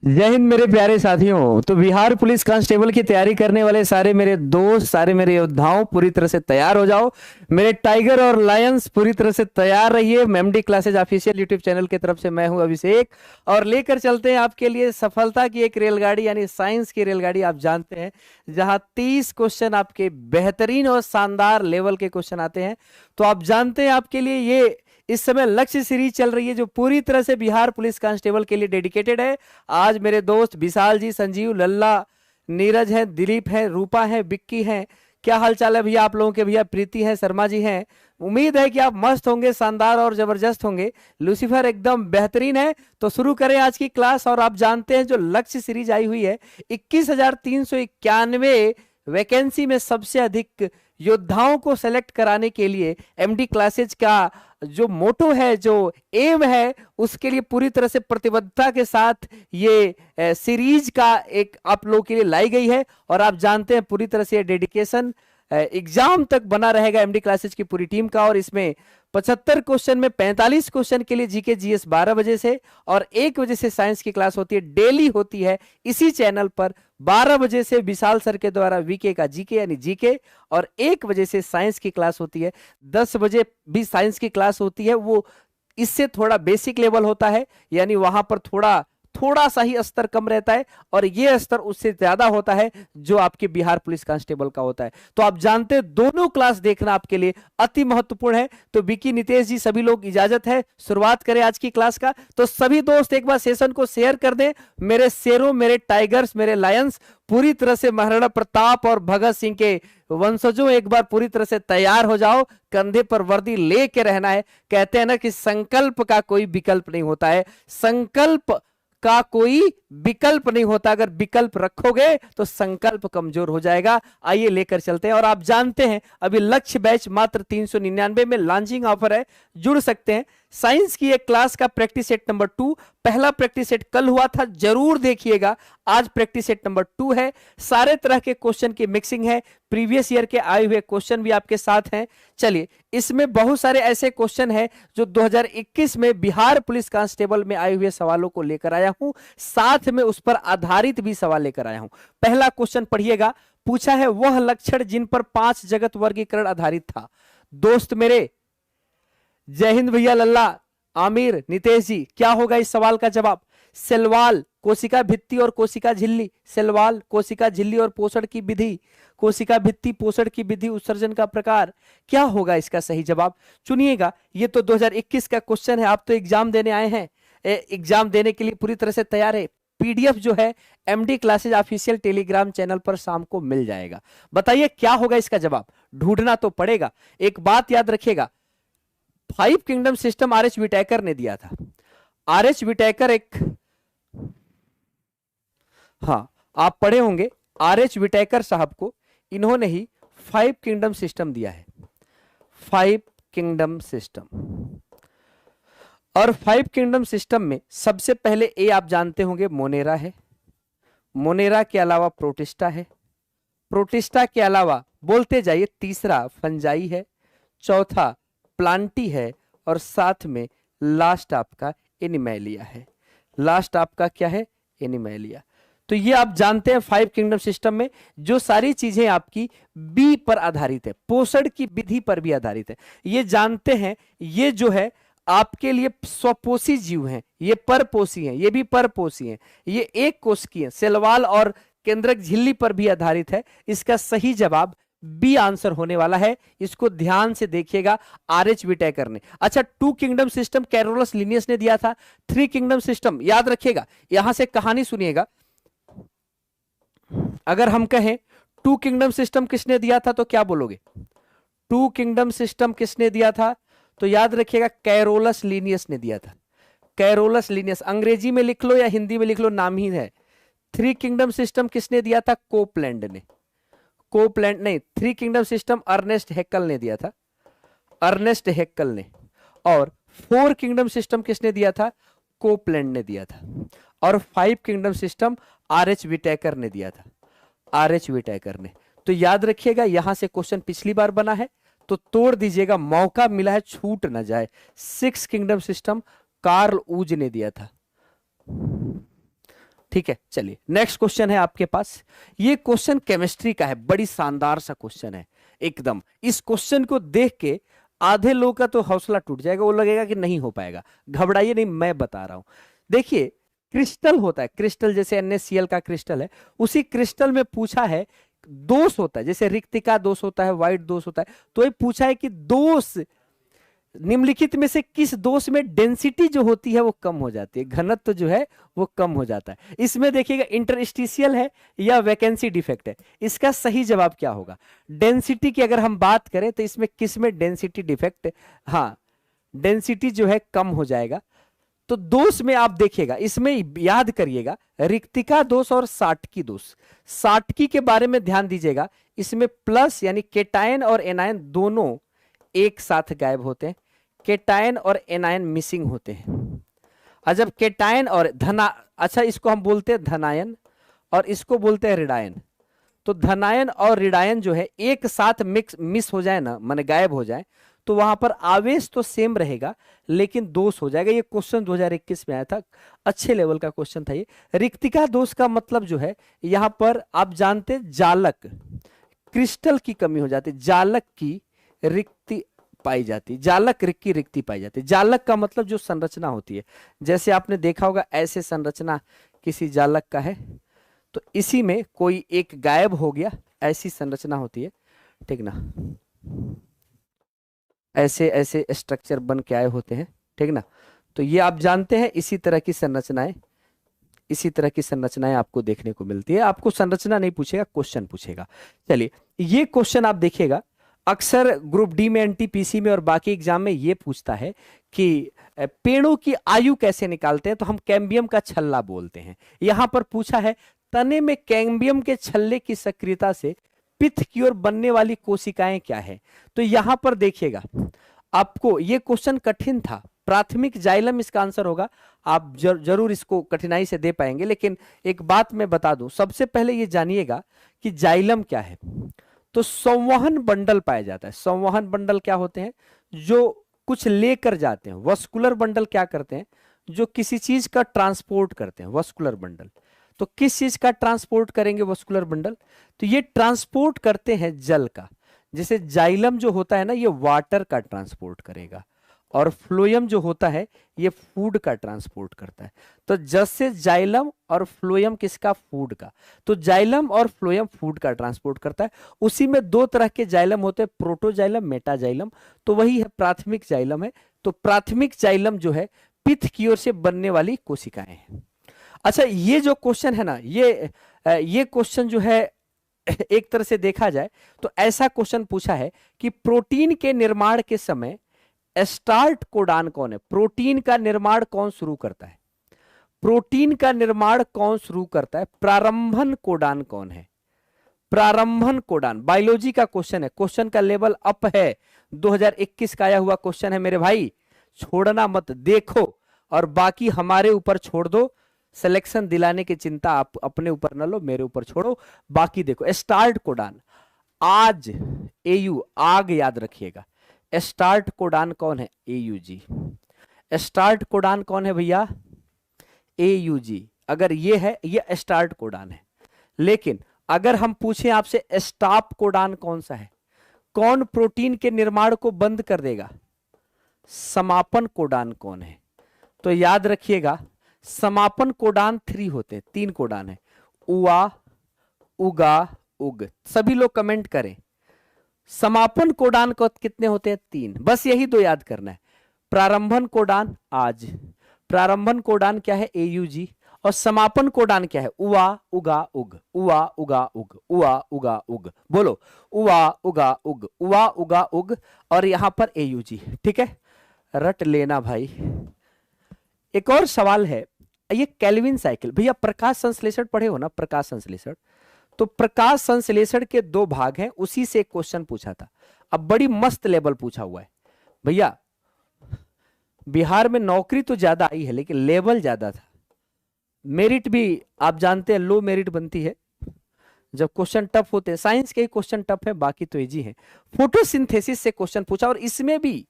जय हिंद मेरे प्यारे साथियों। तो बिहार पुलिस कांस्टेबल की तैयारी करने वाले सारे मेरे दोस्त, सारे मेरे योद्धाओं, पूरी तरह से तैयार हो जाओ। मेरे टाइगर और लायंस पूरी तरह से तैयार रहिए। MD classes official YouTube channel की तरफ से मैं हूं अभिषेक, और लेकर चलते हैं आपके लिए सफलता की एक रेलगाड़ी, यानी साइंस की रेलगाड़ी। आप जानते हैं जहां 30 क्वेश्चन आपके बेहतरीन और शानदार लेवल के क्वेश्चन आते हैं। तो आप जानते हैं आपके लिए ये इस समय लक्ष्य सीरीज चल रही है, जो पूरी तरह से बिहार पुलिस कांस्टेबल के लिए डेडिकेटेड है। आज मेरे दोस्त विशाल जी, संजीव, लल्ला, नीरज हैं, दिलीप हैं, रूपा हैं, बिक्की हैं। क्या हाल चाल है भैया आप लोगों के? भैया प्रीति हैं, शर्मा जी हैं। उम्मीद है कि आप मस्त होंगे, शानदार और जबरदस्त होंगे। लूसीफर एकदम बेहतरीन है। तो शुरू करें आज की क्लास। और आप जानते हैं जो लक्ष्य सीरीज आई हुई है, 21,391 वैकेंसी में सबसे अधिक योद्धाओं को सेलेक्ट कराने के लिए एमडी क्लासेज का जो मोटो है, जो एम है, उसके लिए पूरी तरह से प्रतिबद्धता के साथ ये सीरीज का एक आप लोगों के लिए लाई गई है। और आप जानते हैं पूरी तरह से डेडिकेशन एग्जाम तक बना रहेगा एमडी क्लासेज की पूरी टीम का। और इसमें 75 क्वेश्चन में 45 क्वेश्चन के लिए जीके जीएस 12 बजे से और 1 बजे से साइंस की क्लास होती है, डेली होती है इसी चैनल पर। 12 बजे से विशाल सर के द्वारा वीके का जीके यानी जीके, और 1 बजे से साइंस की क्लास होती है। 10 बजे भी साइंस की क्लास होती है, वो इससे थोड़ा बेसिक लेवल होता है, यानी वहां पर थोड़ा थोड़ा सा ही स्तर कम रहता है, और ये स्तर उससे ज्यादा होता है जो आपके बिहार पुलिस कांस्टेबल का होता है। तो आप जानते हैं दोनों क्लास देखना आपके लिए अति महत्वपूर्ण है। तो विकी, नितेश जी, सभी लोग इजाजत है, शुरुआत करें आज की क्लास का। तो सभी दोस्त एक बार सेशन को शेयर कर दें। मेरे शेरों, मेरे टाइगर्स, मेरे लायंस, पूरी तरह से महाराणा प्रताप और भगत सिंह के वंशजों, एक बार पूरी तरह से तैयार हो जाओ। कंधे पर वर्दी लेके रहना है। कहते हैं ना कि संकल्प का कोई विकल्प नहीं होता है, संकल्प का कोई विकल्प नहीं होता। अगर विकल्प रखोगे तो संकल्प कमजोर हो जाएगा। आइए लेकर चलते हैं। और आप जानते हैं अभी लक्ष्य बैच मात्र 399 में लॉन्चिंग ऑफर है, जुड़ सकते हैं। साइंस की एक क्लास का प्रैक्टिस सेट नंबर 2, पहला प्रैक्टिस सेट कल हुआ था, जरूर देखिएगा। आज प्रैक्टिस सेट नंबर 2 है। सारे तरह के क्वेश्चन की मिक्सिंग है, प्रीवियस ईयर के आए हुए क्वेश्चन भी आपके साथ हैं। चलिए, इसमें बहुत सारे ऐसे क्वेश्चन हैं जो 2021 में बिहार पुलिस कांस्टेबल में आए हुए सवालों को लेकर आया हूं, साथ में उस पर आधारित भी सवाल लेकर आया हूं। पहला क्वेश्चन पढ़िएगा। पूछा है वह लक्षण जिन पर 5 जगत वर्गीकरण आधारित था। दोस्त मेरे, जय हिंद भैया, लल्ला, आमिर, नितेश जी, क्या होगा इस सवाल का जवाब? सेलवाल, कोशिका भित्ति और कोशिका झिल्ली, सेलवाल, कोशिका झिल्ली और पोषण की विधि, कोशिका भित्ति, पोषण की विधि, उत्सर्जन का प्रकार। क्या होगा इसका सही जवाब? चुनिएगा। ये तो 2021 का क्वेश्चन है। आप तो एग्जाम देने आए हैं, एग्जाम देने के लिए पूरी तरह से तैयार है। पीडीएफ जो है MD classes official Telegram channel पर शाम को मिल जाएगा। बताइए क्या होगा इसका जवाब? ढूंढना तो पड़ेगा। एक बात याद रखिएगा, 5 kingdom system R H Whittaker ने दिया था। आर एच विटेकर एक, हाँ, आप पढ़े होंगे आर एच विटेकर साहब को, इन्होंने ही 5 किंगडम सिस्टम दिया है। 5 किंगडम सिस्टम, और 5 किंगडम सिस्टम में सबसे पहले ए आप जानते होंगे मोनेरा है। मोनेरा के अलावा प्रोटिस्टा है। प्रोटिस्टा के अलावा बोलते जाइए, तीसरा फंजाई है, चौथा प्लांटी है, और साथ में लास्ट आपका एनिमैलिया है। लास्ट आपका क्या है? एनिमैलिया। तो ये आप जानते हैं 5 किंगडम सिस्टम में जो सारी चीजें आपकी बी पर आधारित है, पोषण की विधि पर भी आधारित है। ये जानते हैं, ये जो है आपके लिए स्वपोषी जीव हैं, ये परपोषी हैं, ये भी परपोषी हैं, ये एक कोशिकीय, सेलवाल और केंद्रक झिल्ली पर भी आधारित है। इसका सही जवाब बी आंसर होने वाला है। इसको ध्यान से देखिएगा, आर एच विटेकर ने। अच्छा, 2 किंगडम सिस्टम कैरोलस लिनियस ने दिया था। 3 किंगडम सिस्टम याद रखिएगा, यहां से कहानी सुनिएगा। अगर हम कहें 2 किंगडम सिस्टम किसने दिया था तो क्या बोलोगे? 2 किंगडम सिस्टम किसने दिया था? तो याद रखिएगा कैरोलस लिनियस ने दिया था। कैरोलस लिनियस, अंग्रेजी में लिख लो या हिंदी में लिख लो, नाम ही है। 3 किंगडम सिस्टम किसने दिया था? कोपलैंड ने। कोपलैंड नहीं, 3 किंगडम सिस्टम अर्नेस्ट हैक्कल ने दिया था, अर्नेस्ट हैक्कल ने। और 4 किंगडम सिस्टम किसने दिया था? कोपलैंड ने दिया था। और 5 kingdom system R H Whittaker ने दिया था, आर एच विटेकर ने। तो याद रखिएगा, यहां से क्वेश्चन पिछली बार बना है तो तोड़ दीजिएगा, मौका मिला है, छूट ना जाए। 6 किंगडम सिस्टम कार्ल ऊज ने दिया था। ठीक है, चलिए नेक्स्ट क्वेश्चन है आपके पास। ये क्वेश्चन केमिस्ट्री का है, बड़ी शानदार सा क्वेश्चन है एकदम। इस क्वेश्चन को देख के आधे लोगों का तो हौसला टूट जाएगा, वो लगेगा कि नहीं हो पाएगा। घबराइए नहीं, मैं बता रहा हूं। देखिए, क्रिस्टल होता है, क्रिस्टल जैसे NaCl का क्रिस्टल है, उसी क्रिस्टल में पूछा है दोष होता है, जैसे रिक्तिका दोष होता है, व्हाइट दोष होता है। तो ये पूछा है कि दोष निम्नलिखित में से किस दोष में डेंसिटी जो होती है वो कम हो जाती है, घनत्व जो है वो कम हो जाता है। इसमें देखिएगा इंटरस्टिशियल है या वैकेंसी डिफेक्ट है। इसका सही जवाब क्या होगा? डेंसिटी की अगर हम बात करें तो इसमें किस में डेंसिटी डिफेक्ट, हाँ डेंसिटी जो है कम हो जाएगा। तो दोष में आप देखिएगा, इसमें याद करिएगा रिक्तिका दोष और साटकी दोष। साटकी के बारे में ध्यान दीजिएगा, इसमें प्लस यानी केटायन और एनायन दोनों एक साथ गायब होते हैं, केटायन और एनायन मिसिंग होते हैं। और जब केटायन और अच्छा इसको हम बोलते हैं धनायन और इसको बोलते हैं ऋणायन। तो धनायन और ऋणायन जो है एक साथ मिस हो जाए ना, माने गायब हो जाए, तो वहां पर आवेश तो सेम रहेगा लेकिन दोष हो जाएगा। ये क्वेश्चन 2021 में आया था, अच्छे लेवल का क्वेश्चन था ये। रिक्तिका दोष का मतलब जो है, यहां पर आप जानते जालक क्रिस्टल की कमी हो जाती, जालक की रिक्ति पाई जाती, जालक की रिक्ति पाई जाती। जालक का मतलब जो संरचना होती है, जैसे आपने देखा होगा ऐसे संरचना किसी जालक का है, तो इसी में कोई एक गायब हो गया, ऐसी संरचना होती है, ठीक ना। ऐसे ऐसे स्ट्रक्चर बन के आए होते हैं, ठीक ना। तो ये आप जानते हैं, इसी तरह की संरचनाएं आपको देखने को मिलती है। आपको संरचना नहीं पूछेगा, क्वेश्चन पूछेगा। चलिए, ये क्वेश्चन आप देखिएगा, अक्सर ग्रुप डी में, NTPC में और बाकी एग्जाम में ये पूछता है कि पेड़ों की आयु कैसे निकालते हैं, तो हम कैम्बियम का छल्ला बोलते हैं। यहां पर पूछा है तने में कैम्बियम के छल्ले की सक्रियता से पित्त की ओर बनने वाली कोशिकाएं क्या है। तो यहां पर देखिएगा, आपको ये क्वेश्चन कठिन था, प्राथमिक जाइलम इसका आंसर होगा। आप जरूर इसको कठिनाई से दे पाएंगे, लेकिन एक बात मैं बता दूं, सबसे पहले ये जानिएगा कि जाइलम क्या है। तो संवहन बंडल पाया जाता है। संवहन बंडल क्या होते हैं? जो कुछ लेकर जाते हैं। वस्कुलर बंडल क्या करते हैं? जो किसी चीज का ट्रांसपोर्ट करते हैं, वस्कुलर बंडल। तो किस चीज का ट्रांसपोर्ट करेंगे वस्कुलर बंडल? तो ये ट्रांसपोर्ट करते हैं जल का। जैसे जाइलम जो होता है ना, ये वाटर का ट्रांसपोर्ट करेगा, और फ्लोएम जो होता है ये फूड का ट्रांसपोर्ट करता है। तो जैसे जाइलम और फ्लोएम किसका? फूड का। तो जाइलम और फ्लोएम फूड का ट्रांसपोर्ट करता है। उसी में दो तरह के जाइलम होते हैं, प्रोटोजाइलम, मेटाजाइलम। तो वही है प्राथमिक जाइलम है। तो प्राथमिक जाइलम जो है पित्त की ओर से बनने वाली कोशिकाएं हैं। अच्छा, ये जो क्वेश्चन है ना, ये क्वेश्चन जो है एक तरह से देखा जाए तो ऐसा क्वेश्चन पूछा है कि प्रोटीन के निर्माण के समय स्टार्ट कोडान कौन है? प्रोटीन का निर्माण कौन शुरू करता है? प्रोटीन का निर्माण कौन शुरू करता है? प्रारंभन कोडान कौन है? प्रारंभन कोडान बायोलॉजी का क्वेश्चन है, क्वेश्चन का लेवल अप है, 2021 का आया हुआ क्वेश्चन है मेरे भाई, छोड़ना मत, देखो और बाकी हमारे ऊपर छोड़ दो। सिलेक्शन दिलाने की चिंता आप अपने ऊपर न लो, मेरे ऊपर छोड़ो, बाकी देखो। स्टार्ट कोडान, आज AU, आग याद रखिएगा। स्टार्ट कोडान कौन है? AUG। स्टार्ट कोडान कौन है भैया? AUG। अगर ये है, ये स्टार्ट कोडान है। लेकिन अगर हम पूछें आपसे स्टॉप कोडान कौन सा है, कौन प्रोटीन के निर्माण को बंद कर देगा? समापन कोडान कौन है? तो याद रखिएगा, समापन कोडान 3 होते हैं, 3 कोडान है, उआ, उगा, उग। सभी लोग कमेंट करें, समापन कोडान को कितने होते हैं? 3। बस यही 2 याद करना है। प्रारंभन कोडान आज, प्रारंभन कोडान क्या है? AUG। और समापन कोडान क्या है? उआ, उगा, उग, उआ, उगा, उग, उआ, उगा, उग। बोलो, उआ, उगा, उग, उआ, उगा, उग, और यहां पर AUG। ठीक है, रट लेना भाई। एक और सवाल है, ये केल्विन साइकिल, भैया प्रकाश संश्लेषण पढ़े हो ना, प्रकाश संश्लेषण। तो प्रकाश संश्लेषण के 2 भाग हैं, उसी से एक क्वेश्चन पूछा था। अब बड़ी मस्त लेवल पूछा हुआ है भैया। बिहार में नौकरी तो ज्यादा आई है लेकिन लेवल ज्यादा था। मेरिट भी आप जानते हैं लो मेरिट बनती है जब क्वेश्चन टफ होते हैं। साइंस के ही क्वेश्चन टफ है, बाकी तो इजी है। फोटोसिंथेसिस से क्वेश्चन पूछा और इसमें भी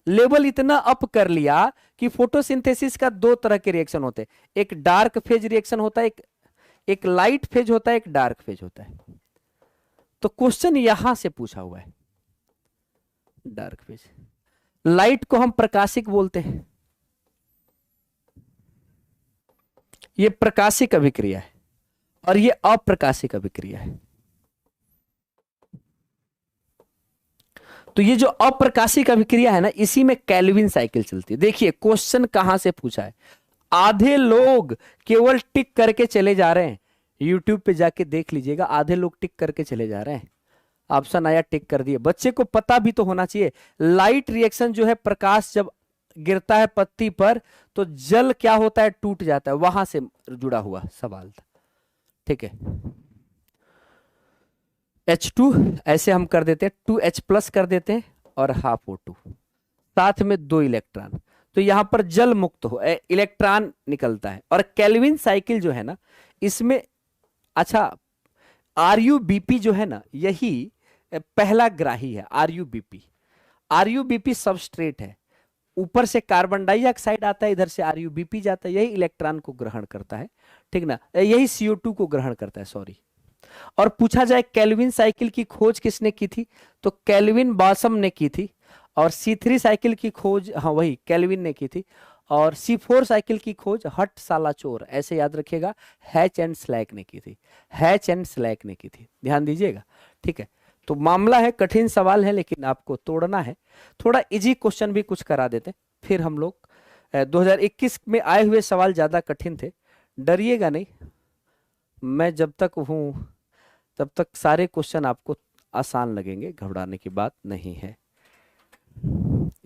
लेवल इतना अप कर लिया कि फोटोसिंथेसिस का 2 तरह के रिएक्शन होते हैं, एक डार्क फेज रिएक्शन होता है, एक एक लाइट फेज होता है, एक डार्क फेज होता है। तो क्वेश्चन यहां से पूछा हुआ है डार्क फेज। लाइट को हम प्रकाशिक बोलते हैं, ये प्रकाशिक अभिक्रिया है, और ये अप्रकाशिक अभिक्रिया है। तो ये जो अप्रकाशिक अभिक्रिया है ना, इसी में केल्विन साइकिल चलती है। देखिए क्वेश्चन कहां से पूछा है, आधे लोग केवल टिक करके चले जा रहे हैं, यूट्यूब पे जाके देख लीजिएगा, आधे लोग टिक करके चले जा रहे हैं। ऑप्शन आया, टिक कर दिए। बच्चे को पता भी तो होना चाहिए, लाइट रिएक्शन जो है, प्रकाश जब गिरता है पत्ती पर तो जल क्या होता है, टूट जाता है, वहां से जुड़ा हुआ सवाल था। ठीक है, H2 ऐसे हम कर देते हैं, 2H+ कर देते हैं और हाफ O2, साथ में 2 इलेक्ट्रॉन। तो यहां पर जल मुक्त हो इलेक्ट्रॉन निकलता है। और केल्विन साइकिल जो है ना, इसमें अच्छा RuBp जो है ना, यही पहला ग्राही है। RuBp सबस्ट्रेट है, ऊपर से कार्बन डाइऑक्साइड आता है, इधर से RuBp जाता है, यही इलेक्ट्रॉन को ग्रहण करता है। ठीक ना, यही CO2 को ग्रहण करता है, सॉरी। और पूछा जाए केल्विन साइकिल की खोज किसने की थी, तो केल्विन बॉसम ने की थी। और C3 साइकिल की खोज, हाँ वही केल्विन ने की थी। और C4 साइकिल की खोज हट सालाचोर, ऐसे याद रखिएगा, हैच एंड स्लैक ने की थी, हैच एंड स्लैक ने की थी, ध्यान दीजिएगा। ठीक है, तो मामला है, कठिन सवाल है, लेकिन आपको तोड़ना है। थोड़ा इजी क्वेश्चन भी कुछ करा देते, फिर हम लोग 2021 में आए हुए सवाल ज्यादा कठिन थे, डरिएगा नहीं, मैं जब तक हूं तब तक सारे क्वेश्चन आपको आसान लगेंगे, घबराने की बात नहीं है।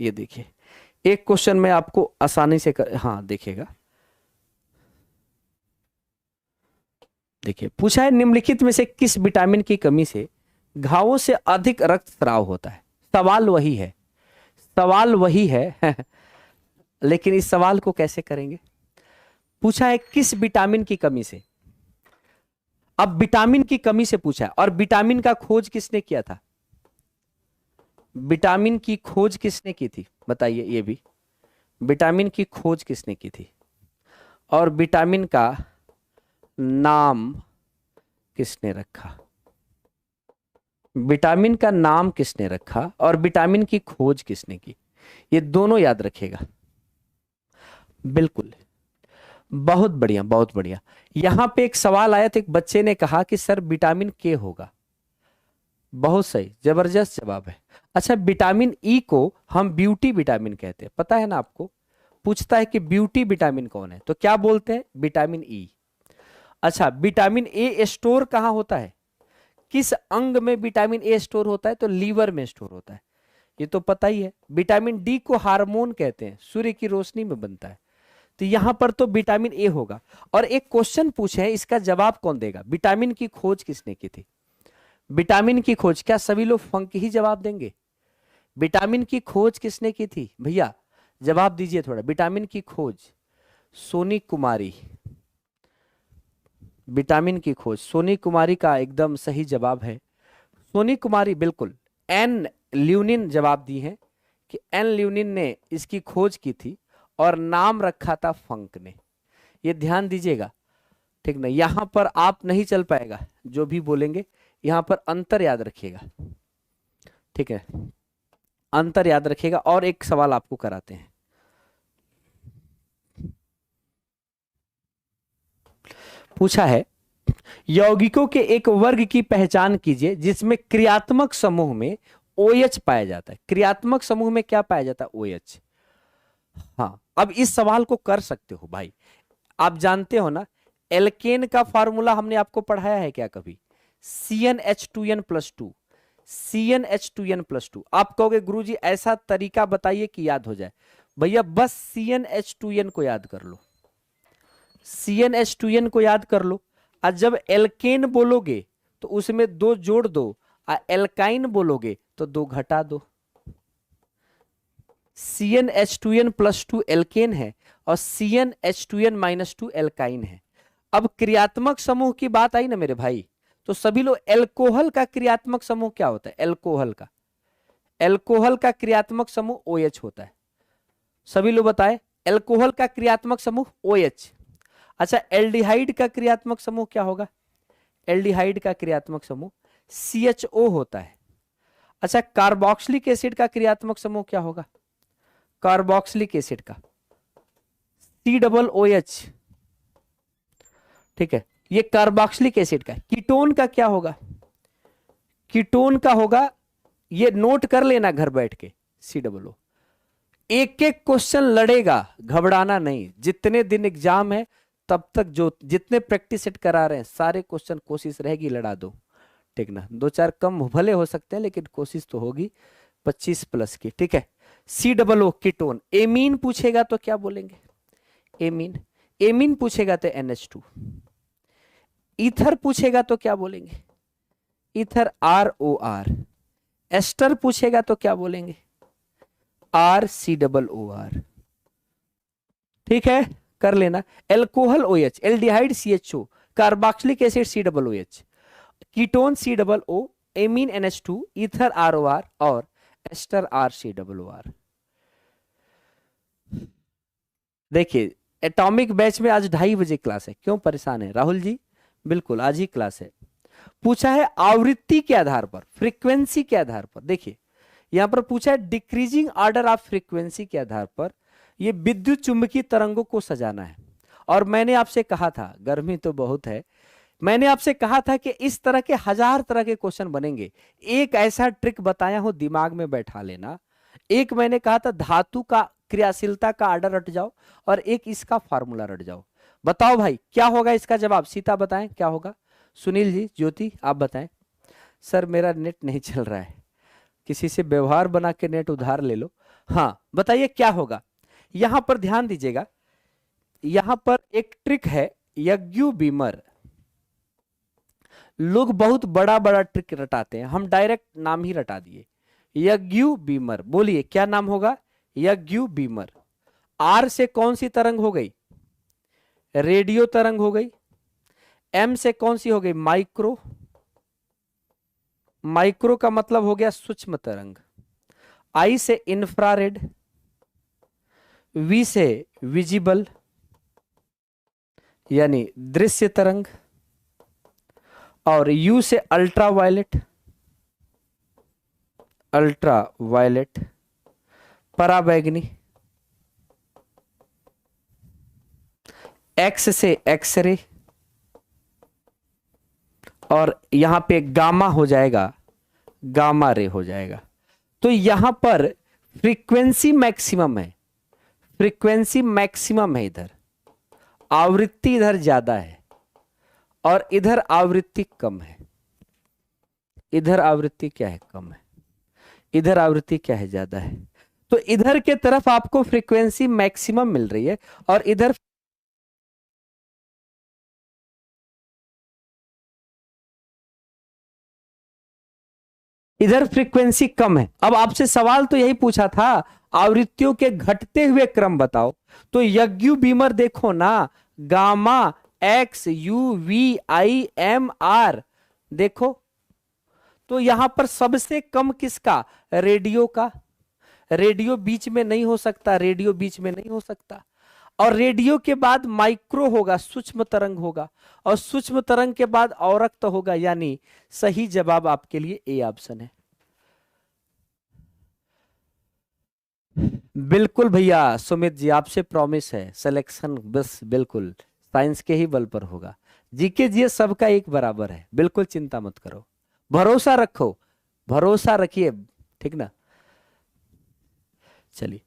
ये देखिए, एक क्वेश्चन में आपको आसानी से हाँ देखिएगा, देखिए पूछा है, निम्नलिखित में से किस विटामिन की कमी से घावों से अधिक रक्तस्राव होता है। सवाल वही है, सवाल वही है लेकिन इस सवाल को कैसे करेंगे। पूछा है किस विटामिन की कमी से, अब विटामिन की कमी से पूछा है, और विटामिन का खोज किसने किया था, विटामिन की खोज किसने की थी बताइए, ये भी विटामिन की खोज किसने की थी, और विटामिन का नाम किसने रखा, विटामिन का नाम किसने रखा, और विटामिन की खोज किसने की, ये दोनों याद रखिएगा। बिल्कुल, बहुत बढ़िया, बहुत बढ़िया। यहां पे एक सवाल आया था, एक बच्चे ने कहा कि सर विटामिन के होगा, बहुत सही, जबरदस्त जवाब है। अच्छा, विटामिन ई को हम ब्यूटी विटामिन कहते हैं, पता है ना आपको, पूछता है कि ब्यूटी विटामिन कौन है, तो क्या बोलते हैं, विटामिन ई। अच्छा, विटामिन ए स्टोर कहां होता है, किस अंग में विटामिन ए स्टोर होता है, तो लीवर में स्टोर होता है, ये तो पता ही है। विटामिन डी को हार्मोन कहते हैं, सूर्य की रोशनी में बनता है, तो यहां पर तो विटामिन ए होगा। और एक क्वेश्चन पूछे हैं, इसका जवाब कौन देगा, विटामिन की खोज किसने की थी, विटामिन की खोज, क्या सभी लोग फंक ही जवाब देंगे, विटामिन की खोज किसने की थी भैया, जवाब दीजिए थोड़ा। विटामिन की खोज सोनी कुमारी, विटामिन की खोज सोनी कुमारी का एकदम सही जवाब है, सोनी कुमारी बिल्कुल। एन ल्यूनिन जवाब दी है कि एन ल्यूनिन ने इसकी खोज की थी और नाम रखा था फंक ने, ये ध्यान दीजिएगा। ठीक ना, यहां पर आप नहीं चल पाएगा, जो भी बोलेंगे यहां पर अंतर याद रखिएगा। ठीक है, अंतर याद रखिएगा। और एक सवाल आपको कराते हैं, पूछा है यौगिकों के एक वर्ग की पहचान कीजिए जिसमें क्रियात्मक समूह में OH पाया जाता है। क्रियात्मक समूह में क्या पाया जाता है, OH। हाँ, अब इस सवाल को कर सकते हो भाई, आप जानते हो ना, एल्केन का फॉर्मूला हमने आपको पढ़ाया है क्या कभी, CnH2n+2, CnH2n+2। आप कहोगे गुरुजी ऐसा तरीका बताइए कि याद हो जाए, भैया बस CnH2n को याद कर लो, CnH2n को याद कर लो, और जब एल्केन बोलोगे तो उसमें 2 जोड़ दो, और एल्काइन बोलोगे तो 2 घटा दो। CnH2n+2 एल्केन है और CnH2n-2 एल्काइन है। अब क्रियात्मक समूह की बात आई ना मेरे भाई, तो सभी लोग, एल्कोहल का क्रियात्मक समूह क्या होता है, एल्कोहल का क्रियात्मक समूह OH होता है। सभी लोग बताएं, एल्कोहल का क्रियात्मक समूह OH। अच्छा, एल्डिहाइड का क्रियात्मक समूह क्या होगा? एल्डिहाइड का क्रियात्मक समूह CHO होता है। अच्छा, कार्बोक्सिलिक एसिड का क्रियात्मक समूह क्या होगा? कार्बोक्सिलिक एसिड का COOH। ठीक है, ये कार्बोक्सिलिक एसिड का। कीटोन का क्या होगा? कीटोन का होगा, ये नोट कर लेना घर बैठ के, COO। एक एक क्वेश्चन लड़ेगा, घबराना नहीं। जितने दिन एग्जाम है तब तक जो जितने प्रैक्टिस सेट करा रहे हैं सारे क्वेश्चन कोशिश रहेगी लड़ा दो, ठीक ना। दो चार कम भले हो सकते हैं लेकिन कोशिश तो होगी 25 प्लस की, ठीक है। COO ketone. एमीन पूछेगा तो क्या बोलेंगे? एमीन। एमीन पूछेगा तो NH2। ईथर पूछेगा तो क्या बोलेंगे? Ether ROR। एस्टर पूछेगा तो क्या बोलेंगे? RCOOR। ठीक है, कर लेना। Alcohol OH, aldehyde CHO, carboxylic acid COOH, ketone COO, amine NH2, ether ROR और एस्टर RCOOR। देखिए, एटॉमिक बैच में आज 2:30 बजे क्लास है, क्यों परेशान है राहुल जी? बिल्कुल आज ही क्लास है। पूछा है आवृत्ति के आधार पर, फ्रीक्वेंसी के आधार पर। देखिए यहां पर पूछा है डिक्रीजिंग ऑर्डर ऑफ फ्रीक्वेंसी के आधार पर ये विद्युत चुंबकीय तरंगों को सजाना है। और मैंने आपसे कहा था, गर्मी तो बहुत है, मैंने आपसे कहा था कि इस तरह के 1000 तरह के क्वेश्चन बनेंगे। एक ऐसा ट्रिक बताया हो, दिमाग में बैठा लेना। एक मैंने कहा था धातु का क्रियाशीलता का आर्डर रट जाओ, और एक इसका फार्मूला रट जाओ। बताओ भाई क्या होगा इसका जवाब? सीता बताएं क्या होगा। सुनील जी, ज्योति आप बताएं। सर मेरा नेट नहीं चल रहा है, किसी से व्यवहार बना के नेट उधार ले लो। हाँ बताइए क्या होगा। यहां पर ध्यान दीजिएगा, यहां पर एक ट्रिक है, यज्ञ बीमर। लोग बहुत बड़ा बड़ा ट्रिक रटाते हैं, हम डायरेक्ट नाम ही रटा दिए, यज्ञ बीमर। बोलिए क्या नाम होगा? यज्ञ बीमर। आर से कौन सी तरंग हो गई? रेडियो तरंग हो गई। एम से कौन सी हो गई? माइक्रो। माइक्रो का मतलब हो गया सूक्ष्म तरंग। आई से इंफ्रारेड। वी से विजिबल यानी दृश्य तरंग। और यू से अल्ट्रा वायलेट। अल्ट्रा वायलेट, पराबैंगनी। एक्स से एक्सरे। और यहां पे गामा हो जाएगा, गामा रे हो जाएगा। तो यहां पर फ्रीक्वेंसी मैक्सिमम है, फ्रीक्वेंसी मैक्सिमम है इधर, आवृत्ति इधर ज्यादा है और इधर आवृत्ति कम है। इधर आवृत्ति क्या है? कम है। इधर आवृत्ति क्या है? ज्यादा है। तो इधर के तरफ आपको फ्रीक्वेंसी मैक्सिमम मिल रही है और इधर फ्रीक्वेंसी कम है। अब आपसे सवाल तो यही पूछा था, आवृत्तियों के घटते हुए क्रम बताओ। तो यज्ञ बीमर देखो ना, gamma X U V I M R, देखो तो यहां पर सबसे कम किसका? रेडियो का। रेडियो बीच में नहीं हो सकता, रेडियो बीच में नहीं हो सकता। और रेडियो के बाद माइक्रो होगा, सूक्ष्म तरंग होगा, और सूक्ष्म तरंग के बाद औरक्त होगा। यानी सही जवाब आपके लिए ए ऑप्शन है। बिल्कुल भैया सुमित जी, आपसे प्रॉमिस है सिलेक्शन बस बिल्कुल साइंस के ही बल पर होगा। जीके जी सबका एक बराबर है, बिल्कुल चिंता मत करो, भरोसा रखो, भरोसा रखिए, ठीक ना। चलिए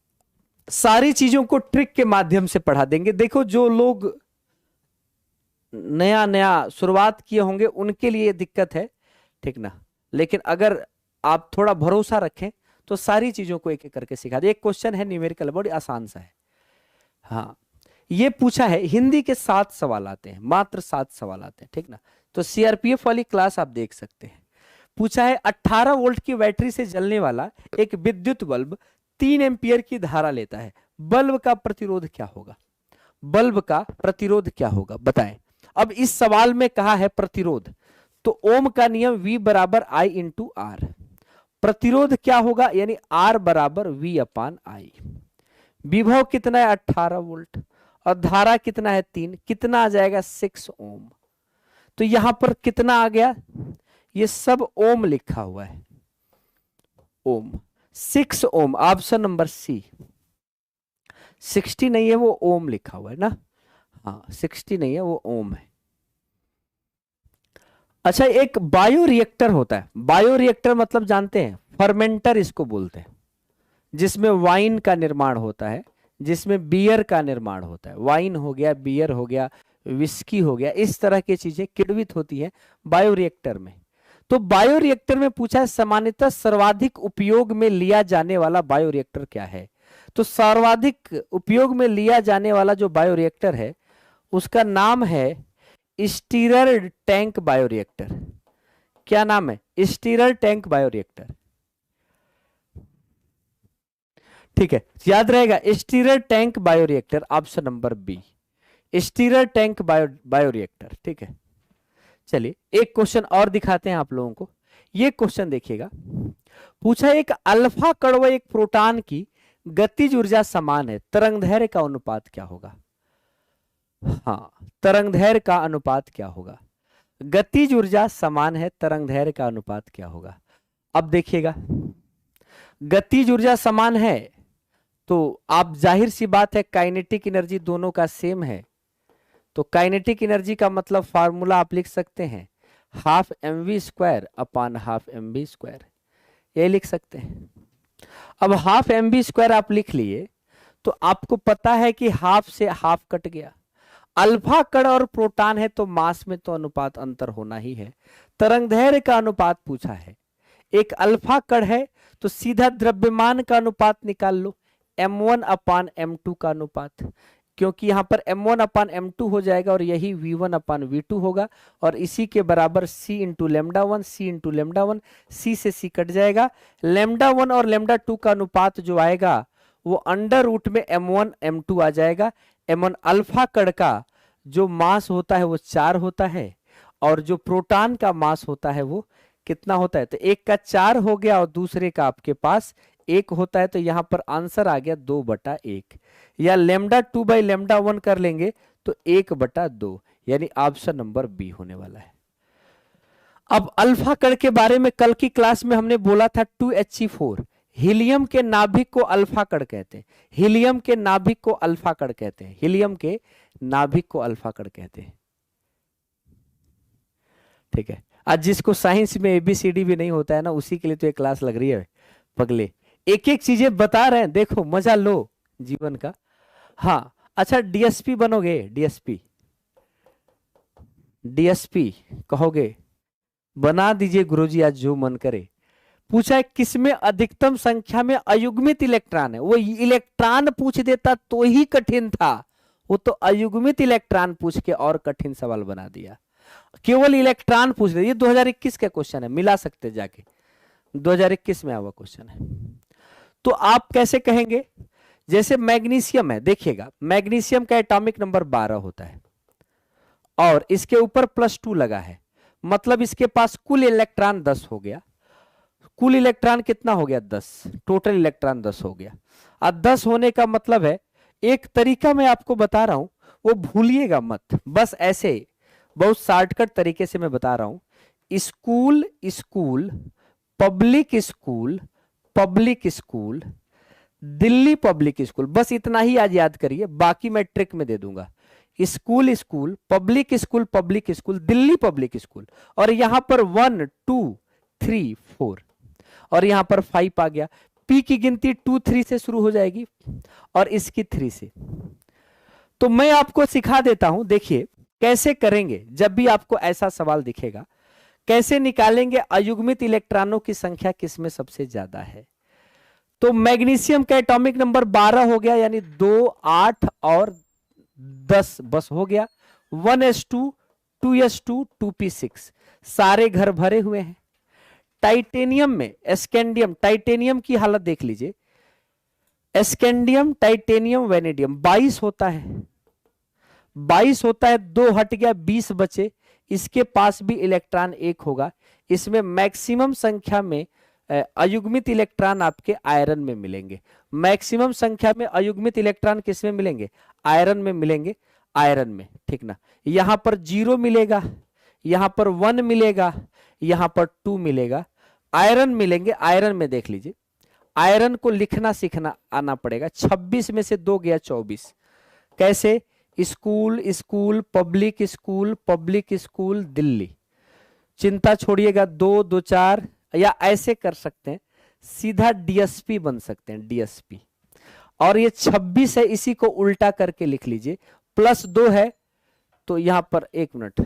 सारी चीजों को ट्रिक के माध्यम से पढ़ा देंगे। देखो जो लोग नया नया शुरुआत किए होंगे उनके लिए दिक्कत है, ठीक ना। लेकिन अगर आप थोड़ा भरोसा रखें तो सारी चीजों को एक एक करके सिखा दे। एक क्वेश्चन है न्यूमेरिकल, बड़ी आसान सा है। हाँ ये पूछा है, हिंदी के 7 सवाल आते हैं, मात्र 7 सवाल आते हैं, ठीक ना। तो सीआरपीएफ वाली क्लास आप देख सकते हैं। पूछा है 18 वोल्ट की बैटरी से जलने वाला एक विद्युत बल्ब 3 एम्पियर की धारा लेता है, बल्ब का प्रतिरोध क्या होगा? बल्ब का प्रतिरोध क्या होगा बताएं। अब इस सवाल में कहा है प्रतिरोध, तो ओम का नियम V बराबर I इंटू आर। प्रतिरोध क्या होगा? यानी R बराबर V अपान I। विभव कितना है? 18 वोल्ट। और धारा कितना है 3, कितना आ जाएगा 6 ओम। तो यहां पर कितना आ गया, ये सब ओम लिखा हुआ है, ओम, 6 ओम, ऑप्शन नंबर सी। 60 नहीं है, वो ओम लिखा हुआ है ना, हाँ 60 नहीं है, वो ओम है। अच्छा, एक बायो रिएक्टर होता है, बायो रिएक्टर मतलब जानते हैं, फर्मेंटर इसको बोलते हैं, जिसमें वाइन का निर्माण होता है, जिसमें बियर का निर्माण होता है, वाइन हो गया, बियर हो गया, विस्की हो गया, इस तरह की चीजें किण्वित होती है बायो रिएक्टर में। तो बायो रिएक्टर में पूछा है सामान्यतः सर्वाधिक उपयोग में लिया जाने वाला बायो रिएक्टर क्या है। तो सर्वाधिक उपयोग में लिया जाने वाला जो बायो रिएक्टर है उसका नाम है स्टीरर टैंक बायो रिएक्टर। क्या नाम है, स्टीरर टैंक बायो रिएक्टर। ठीक है, याद रहेगा, stirrer tank bio reactor, option number B, stirrer tank bio reactor. ठीक है, चलिए एक क्वेश्चन और दिखाते हैं आप लोगों को। ये क्वेश्चन देखिएगा, पूछा एक अल्फा कण व एक प्रोटॉन की गतिज ऊर्जा समान है, तरंगदैर्घ्य का अनुपात क्या होगा। हाँ, तरंगदैर्घ्य का अनुपात क्या होगा, गतिज ऊर्जा समान है, तरंगदैर्घ्य का अनुपात क्या होगा। अब देखिएगा, गतिज ऊर्जा समान है तो आप जाहिर सी बात है काइनेटिक एनर्जी दोनों का सेम है, तो काइनेटिक एनर्जी का मतलब फार्मूला आप लिख सकते हैं half mv² upon half mv², ये लिख सकते हैं। अब हाफ mv² आप लिख लिए तो आपको पता है कि हाफ से हाफ कट गया, अल्फा कण और प्रोटॉन है तो मास में तो अनुपात अंतर होना ही है। तरंगदैर्घ्य का अनुपात पूछा है, एक अल्फा कण है तो सीधा द्रव्यमान का अनुपात निकाल लो, m1 अपान m2 का अनुपात, क्योंकि यहां पर m1 अपान m2 हो जाएगा और यही v1 अपान v2 होगा, और इसी के बराबर c into λ1, c into λ1, c से c कट जाएगा, λ1 और λ2 का अनुपात जो आएगा वो अंडर रूट में m1 m2 आ जाएगा। m1 अल्फा कण का जो मास होता है वो 4 होता है, और जो प्रोटॉन का मास होता है वो कितना होता है, तो एक का 4 हो गया और दूसरे का आपके पास 1 होता है, तो यहां पर आंसर आ गया 2/1, या λ2/λ1 कर लेंगे तो 1/2, यानी ऑप्शन नंबर बी होने वाला है। अब अल्फा कण के बारे में कल की क्लास में हमने बोला था 2He4, हीलियम के नाभिक को अल्फा कण कहते हैं, हीलियम के नाभिक को अल्फा कण कहते हैं, हीलियम के नाभिक को अल्फा कण कहते हैं। ठीक है, आज जिसको साइंस में ABCD भी नहीं होता है ना, उसी के लिए तो ये क्लास लग रही है पगले, एक एक चीजें बता रहे हैं, देखो मजा लो जीवन का। हाँ अच्छा, डीएसपी बनोगे, डीएसपी, डीएसपी कहोगे, बना दीजिए गुरुजी आज जो मन करे। पूछा है किसमें अधिकतम संख्या में अयुग्मित इलेक्ट्रॉन है, वो इलेक्ट्रॉन पूछ देता तो ही कठिन था, वो तो अयुग्मित इलेक्ट्रॉन पूछ के और कठिन सवाल बना दिया, केवल इलेक्ट्रॉन पूछ रहे। ये 2021 का क्वेश्चन है, मिला सकते जाके, 2021 में आया हुआ क्वेश्चन है। तो आप कैसे कहेंगे, जैसे मैग्नीशियम है, देखिएगा मैग्नीशियम का एटॉमिक नंबर 12 होता है और इसके ऊपर +2 लगा है, मतलब इसके पास कुल इलेक्ट्रॉन 10 हो गया। कुल इलेक्ट्रॉन कितना हो गया 10, टोटल इलेक्ट्रॉन 10 हो गया। अब 10 होने का मतलब है, एक तरीका मैं आपको बता रहा हूं वो भूलिएगा मत, बस ऐसे बहुत शॉर्टकट तरीके से मैं बता रहा हूं। School school, public school, public school, Delhi public school, बस इतना ही आज याद करिए, बाकी मैं ट्रिक में दे दूंगा। School school, public school, public school, Delhi public school, और यहां पर 1 2 3 4 और यहां पर 5 आ गया। पी की गिनती 2 3 से शुरू हो जाएगी और इसकी 3 से। तो मैं आपको सिखा देता हूं, देखिए कैसे करेंगे जब भी आपको ऐसा सवाल दिखेगा, कैसे निकालेंगे अयुग्मित इलेक्ट्रॉनों की संख्या किसमें सबसे ज्यादा है। तो मैग्नीशियम का एटॉमिक नंबर 12 हो गया, यानी 2 8 और 10 बस हो गया। 1s2 2s2 2p6, सारे घर भरे हुए हैं। टाइटेनियम में स्कैंडियम, टाइटेनियम की हालत देख लीजिए, स्कैंडियम टाइटेनियम वेनेडियम 22 होता है, 22 होता है, 2 हट गया 20 बचे, इसके पास भी इलेक्ट्रॉन 1 होगा। इसमें मैक्सिमम संख्या में अयुग्मित इलेक्ट्रॉन आपके आयरन में मिलेंगे, मैक्सिमम संख्या में अयुग्मित इलेक्ट्रॉन किस में मिलेंगे? आयरन में मिलेंगे, आयरन में, ठीक ना। यहां पर 0 मिलेगा, यहां पर 1 मिलेगा, यहां पर 2 मिलेगा। आयरन मिलेंगे, आयरन में देख लीजिए, आयरन को लिखना सीखना आना पड़ेगा। 26 में से 2 गया 24। कैसे? School school public school public school Delhi. चिंता छोड़िएगा, 2 2 4, या ऐसे कर सकते हैं, सीधा डीएसपी बन सकते हैं, डीएसपी। और ये 26 है, इसी को उल्टा करके लिख लीजिए, +2 है तो यहां पर 1 मिनट,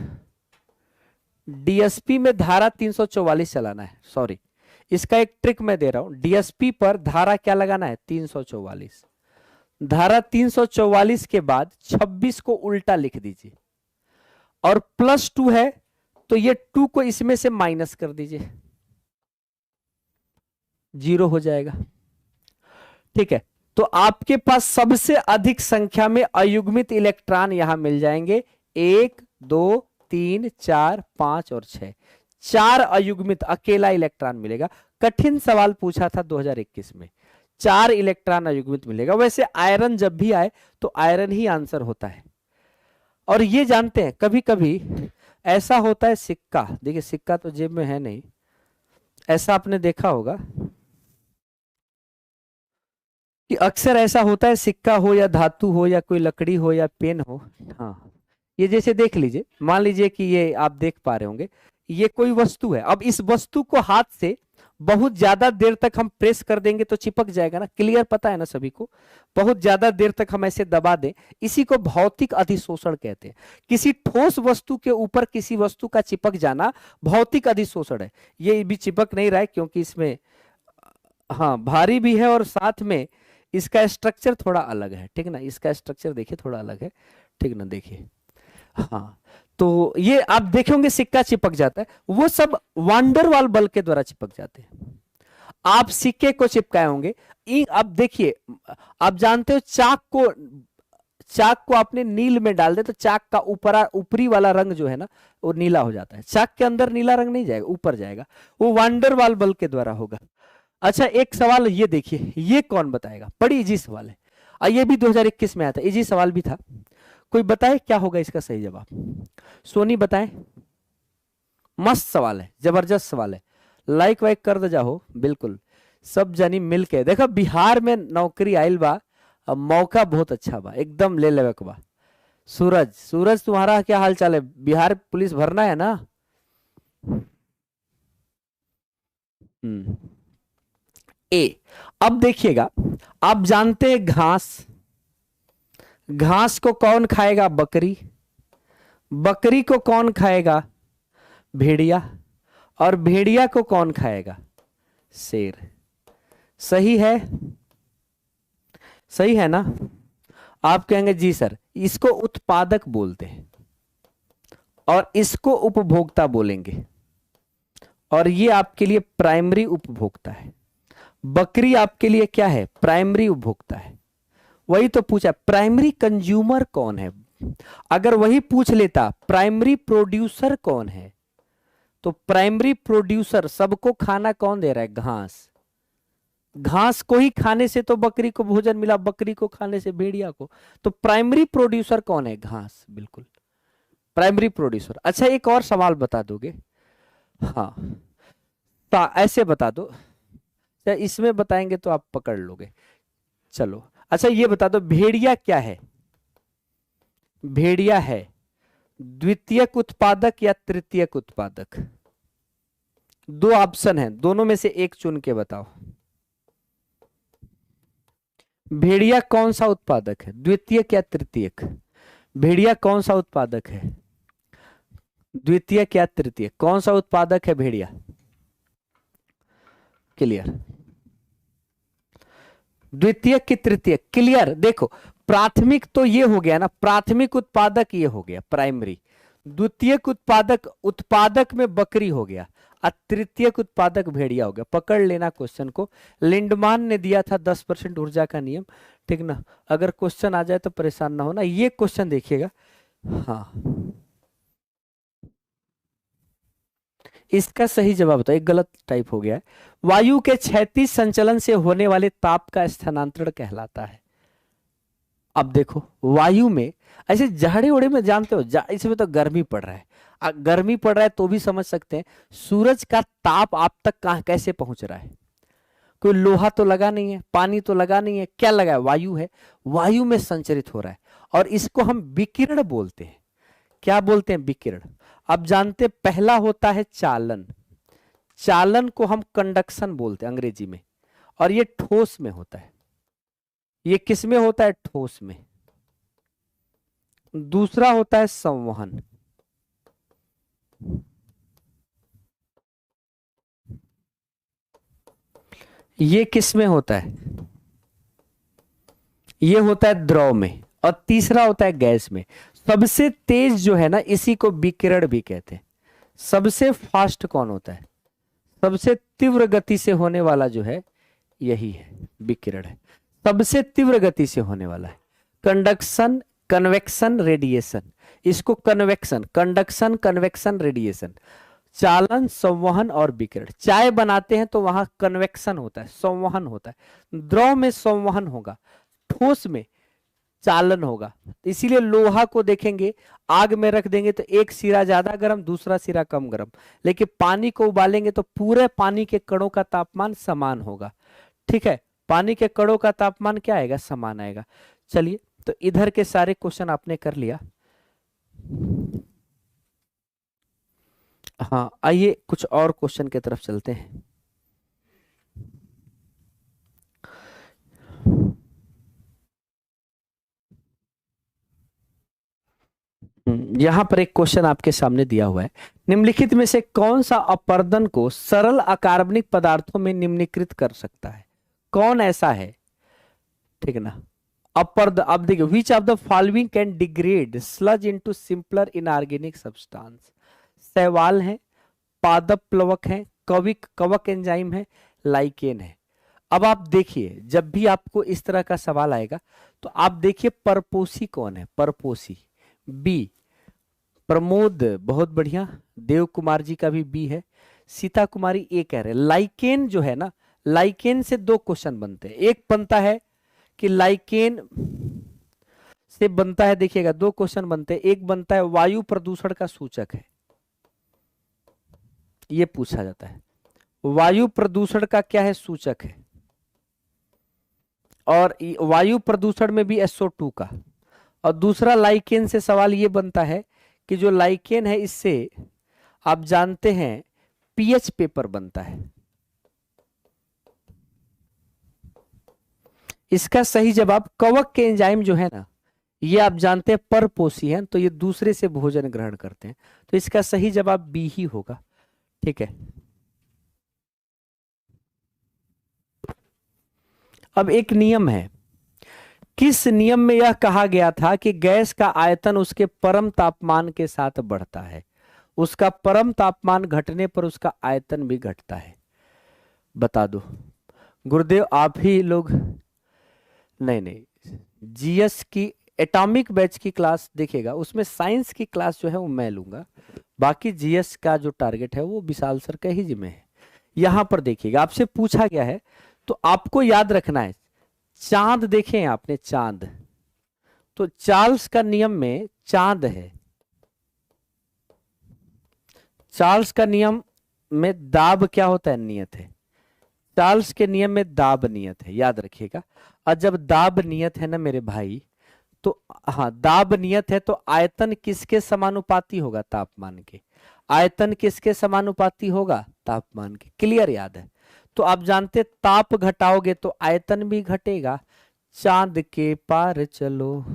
डीएसपी में धारा 344 चलाना है। सॉरी, इसका एक ट्रिक मैं दे रहा हूं, डीएसपी पर धारा क्या लगाना है? 344। धारा 344 के बाद 26 को उल्टा लिख दीजिए, और +2 है तो ये 2 को इसमें से माइनस कर दीजिए, 0 हो जाएगा। ठीक है, तो आपके पास सबसे अधिक संख्या में अयुग्मित इलेक्ट्रॉन यहां मिल जाएंगे, 1 2 3 4 5 और 6। 4 अयुग्मित अकेला इलेक्ट्रॉन मिलेगा। कठिन सवाल पूछा था 2021 में, 4 इलेक्ट्रॉन अयुग्मित मिलेगा। वैसे आयरन जब भी आए तो आयरन ही आंसर होता है। और ये जानते हैं कभी कभी ऐसा होता है, सिक्का, देखिए सिक्का तो जेब में है नहीं, ऐसा आपने देखा होगा कि अक्सर ऐसा होता है, सिक्का हो या धातु हो या कोई लकड़ी हो या पेन हो। हाँ, ये जैसे देख लीजिए, मान लीजिए कि ये आप देख पा रहे होंगे, ये कोई वस्तु है। अब इस वस्तु को हाथ से बहुत ज्यादा देर तक हम प्रेस कर देंगे तो चिपक जाएगा ना, क्लियर, पता है ना सभी को। बहुत ज्यादा देर तक हम ऐसे दबा दें, इसी को भौतिक अधिशोषण कहते हैं। किसी ठोस वस्तु के ऊपर किसी वस्तु का चिपक जाना भौतिक अधिशोषण है। ये भी चिपक नहीं रहा है क्योंकि इसमें हाँ भारी भी है और साथ में इसका स्ट्रक्चर थोड़ा अलग है, ठीक ना। इसका स्ट्रक्चर देखिए थोड़ा अलग है, ठीक ना, देखिए। हाँ, तो ये आप देखे होंगे सिक्का चिपक जाता है, वो सब वांडरवाल बल के द्वारा चिपक जाते हैं। आप सिक्के को चिपकाए होंगे, आप देखिए, आप जानते हो चाक को आपने नील में डाल दे तो चाक का ऊपरी वाला रंग जो है ना वो नीला हो जाता है। चाक के अंदर नीला रंग नहीं जाएगा, ऊपर जाएगा, वो वांडरवाल बल के द्वारा होगा। अच्छा, एक सवाल ये देखिए, ये कौन बताएगा? बड़ी इजी सवाल है, ये भी 2021 में आया था, इजी सवाल भी था। कोई बताए क्या होगा इसका सही जवाब? सोनी बताए। मस्त सवाल है, जबरदस्त सवाल है, लाइक वाइक कर दे जाओ। बिल्कुल, सब जनी मिल के देखो, बिहार में नौकरी आइल बा, अब मौका बहुत अच्छा बा, एकदम ले लेवे के बा। सूरज तुम्हारा क्या हाल चाल है? बिहार पुलिस भरना है ना? ए, अब देखिएगा, आप जानते हैं घास को कौन खाएगा? बकरी। बकरी को कौन खाएगा? भेड़िया। और भेड़िया को कौन खाएगा? शेर। सही है, सही है ना? आप कहेंगे जी सर, इसको उत्पादक बोलते हैं और इसको उपभोक्ता बोलेंगे, और ये आपके लिए प्राइमरी उपभोक्ता है। बकरी आपके लिए क्या है? प्राइमरी उपभोक्ता है। वही तो पूछा, प्राइमरी कंज्यूमर कौन है? अगर वही पूछ लेता प्राइमरी प्रोड्यूसर कौन है, तो प्राइमरी प्रोड्यूसर सबको खाना कौन दे रहा है? घास। घास को ही खाने से तो बकरी को भोजन मिला, बकरी को खाने से भेड़िया को। तो प्राइमरी प्रोड्यूसर कौन है? घास, बिल्कुल प्राइमरी प्रोड्यूसर। अच्छा, एक और सवाल बता दोगे? हाँ, तो ऐसे बता दो, इसमें बताएंगे तो आप पकड़ लोगे। चलो, अच्छा ये बता दो, भेड़िया क्या है? भेड़िया है द्वितीयक उत्पादक या तृतीयक उत्पादक? दो ऑप्शन है, दोनों में से एक चुन के बताओ। भेड़िया कौन सा उत्पादक है, द्वितीयक या तृतीयक? भेड़िया कौन सा उत्पादक है, द्वितीयक या तृतीयक? कौन सा उत्पादक है भेड़िया? क्लियर? द्वितीयक की तृतीयक? क्लियर। देखो, प्राथमिक तो ये हो गया ना, प्राथमिक उत्पादक ये हो गया प्राइमरी। द्वितीयक उत्पादक में बकरी हो गया, और तृतीयक उत्पादक भेड़िया हो गया। पकड़ लेना क्वेश्चन को, लिंडमान ने दिया था 10% ऊर्जा का नियम, ठीक ना। अगर क्वेश्चन आ जाए तो परेशान ना होना। ये क्वेश्चन देखिएगा, हाँ इसका सही जवाब बताओ, एक गलत टाइप हो गया है। वायु के क्षैतिज संचलन से होने वाले ताप का स्थानांतरण कहलाता है। अब देखो वायु में ऐसे जहड़े ओढ़े में जानते हो इसमें तो गर्मी पड़ रहा है, गर्मी पड़ रहा है तो भी समझ सकते हैं सूरज का ताप आप तक कहां कैसे पहुंच रहा है। कोई लोहा तो लगा नहीं है, पानी तो लगा नहीं है, क्या लगा है? वायु है, वायु में संचरित हो रहा है और इसको हम विकिरण बोलते हैं। क्या बोलते हैं? विकिरण। अब जानते पहला होता है चालन, चालन को हम कंडक्शन बोलते हैं अंग्रेजी में, और ये ठोस में होता है। ये किस में होता है? ठोस में। दूसरा होता है संवहन, ये किस में होता है? ये होता है द्रव में। और तीसरा होता है गैस में। सबसे तेज जो है ना इसी को विकिरण भी कहते हैं। सबसे फास्ट कौन होता है? सबसे तीव्र गति से होने वाला जो है यही है, विकिरण है। सबसे तीव्र गति से होने वाला है। कंडक्शन, कन्वेक्शन, रेडिएशन, इसको कन्वेक्शन, कंडक्शन, कन्वेक्शन, रेडिएशन, चालन, संवहन और विकिरण। चाय बनाते हैं तो वहां कन्वेक्शन होता है, संवहन होता है। द्रव में संवहन होगा, ठोस में चालन होगा। इसीलिए लोहा को देखेंगे आग में रख देंगे तो एक सिरा ज्यादा गर्म, दूसरा सिरा कम गर्म, लेकिन पानी को उबालेंगे तो पूरे पानी के कणों का तापमान समान होगा। ठीक है, पानी के कणों का तापमान क्या आएगा? समान आएगा। चलिए, तो इधर के सारे क्वेश्चन आपने कर लिया। हाँ, आइए कुछ और क्वेश्चन की तरफ चलते हैं। यहां पर एक क्वेश्चन आपके सामने दिया हुआ है। निम्नलिखित में से कौन सा अपरदन को सरल अकार्बनिक पदार्थों में निम्नीकृत कर सकता है? कौन ऐसा है? ठीक है ना। अपर्द, अब देखिए, which of the following can degrade sludge into simpler inorganic substance? शैवाल है, पादप प्लवक है, कविक कवक एंजाइम है, लाइकेन है। अब आप देखिए जब भी आपको इस तरह का सवाल आएगा तो आप देखिए परपोषी कौन है? परपोषी बी, प्रमोद, बहुत बढ़िया। देव कुमार जी का भी बी है। सीता कुमारी ए कह रहे। लाइकेन जो है ना, लाइकेन से दो क्वेश्चन बनते हैं। एक बनता है कि लाइकेन से बनता है, देखिएगा दो क्वेश्चन बनते हैं। एक बनता है वायु प्रदूषण का सूचक है, ये पूछा जाता है वायु प्रदूषण का क्या है? सूचक है। और वायु प्रदूषण में भी SO2 का। और दूसरा लाइकेन से सवाल ये बनता है कि जो लाइकेन है इससे आप जानते हैं पीएच पेपर बनता है। इसका सही जवाब कवक के एंजाइम जो है ना, ये आप जानते हैं परपोषी हैं, तो ये दूसरे से भोजन ग्रहण करते हैं, तो इसका सही जवाब बी ही होगा। ठीक है। अब एक नियम है। किस नियम में यह कहा गया था कि गैस का आयतन उसके परम तापमान के साथ बढ़ता है? उसका परम तापमान घटने पर उसका आयतन भी घटता है। बता दो गुरुदेव, आप ही लोग। नहीं, जीएस की एटॉमिक बैच की क्लास देखिएगा, उसमें साइंस की क्लास जो है वो मैं लूंगा। बाकी जीएस का जो टारगेट है वो विशाल सर का ही जिम्मे है। यहां पर देखिएगा आपसे पूछा गया है तो आपको याद रखना है। चांद देखें आपने, चांद, तो चार्ल्स का नियम में चांद है। चार्ल्स का नियम में दाब क्या होता है? नियत है। चार्ल्स के नियम में दाब नियत है, याद रखिएगा। और जब दाब नियत है ना मेरे भाई, तो हाँ, दाब नियत है तो आयतन किसके समानुपाती होगा? तापमान के। आयतन किसके समानुपाती होगा? तापमान के। क्लियर याद है? तो आप जानते ताप घटाओगे तो आयतन भी घटेगा। चांद के पार चलो,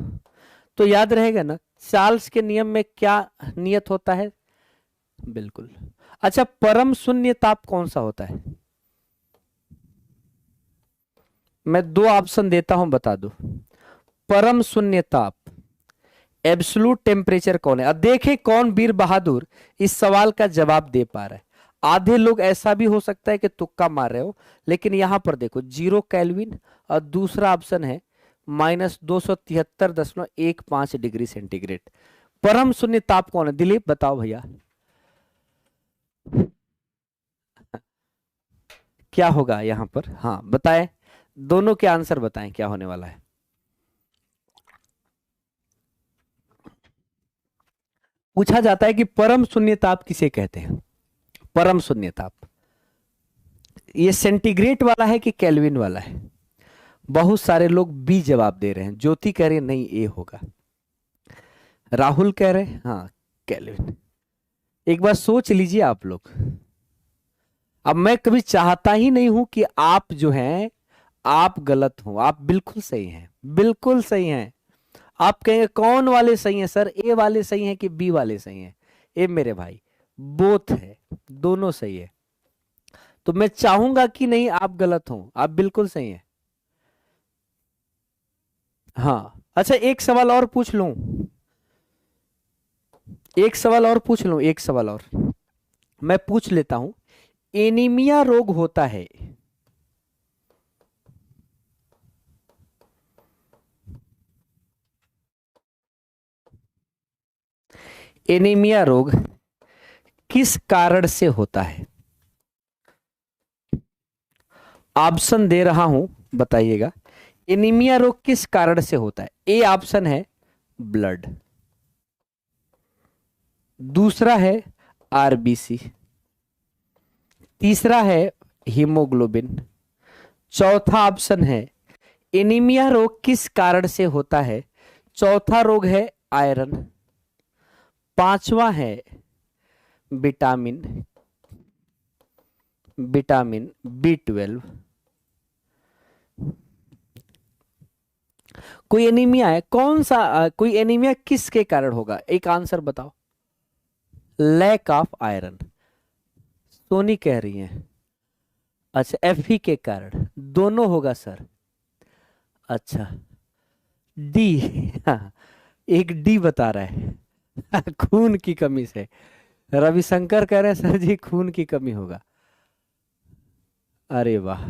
तो याद रहेगा ना चार्ल्स के नियम में क्या नियत होता है? बिल्कुल। अच्छा, परम शून्य ताप कौन सा होता है? मैं दो ऑप्शन देता हूं, बता दो। परम शून्य ताप, एब्सोल्यूट टेम्परेचर कौन है? अब देखें कौन वीर बहादुर इस सवाल का जवाब दे पा रहा है। आधे लोग ऐसा भी हो सकता है कि तुक्का मार रहे हो, लेकिन यहां पर देखो 0 केल्विन और दूसरा ऑप्शन है -273.15 डिग्री सेंटीग्रेड। परम शून्य ताप कौन है? दिलीप बताओ भैया। क्या होगा यहाँ पर? हाँ बताएं, दोनों के आंसर बताएं क्या होने वाला है। पूछा जाता है कि परम शून्यताप किसे कहते हैं? परम शून्यताप, ये सेंटीग्रेड वाला है कि केल्विन वाला है? बहुत सारे लोग बी जवाब दे रहे हैं। ज्योति कह रहे हैं नहीं ए होगा। राहुल कह रहे हैं हाँ केल्विन। एक बार सोच लीजिए आप लोग। अब मैं कभी चाहता ही नहीं हूं कि आप जो हैं आप गलत हो। आप बिल्कुल सही हैं, बिल्कुल सही हैं। आप कहेंगे कौन वाले सही हैं सर, ए वाले सही हैं कि बी वाले सही हैं? ए मेरे भाई, बोथ है, दोनों सही है। तो मैं चाहूंगा कि नहीं आप गलत हो, आप बिल्कुल सही हैं। हाँ अच्छा, एक सवाल और पूछ लूं, एक सवाल और पूछ लूं, एक सवाल और मैं पूछ लेता हूं। एनीमिया रोग होता है, एनीमिया रोग किस कारण से होता है? ऑप्शन दे रहा हूं, बताइएगा। एनीमिया रोग किस कारण से होता है? ए ऑप्शन है ब्लड, दूसरा है आरबीसी, तीसरा है हीमोग्लोबिन, चौथा ऑप्शन है एनीमिया रोग किस कारण से होता है, चौथा रोग है आयरन, पांचवा है विटामिन, विटामिन B12। कोई एनीमिया है, कौन सा कोई एनीमिया किसके कारण होगा? एक आंसर बताओ। लैक ऑफ आयरन, सोनी कह रही है। अच्छा Fe के कारण, दोनों होगा सर। अच्छा डी, हाँ, एक डी बता रहा है खून की कमी से। रविशंकर कह रहे हैं सर जी खून की कमी होगा। अरे वाह,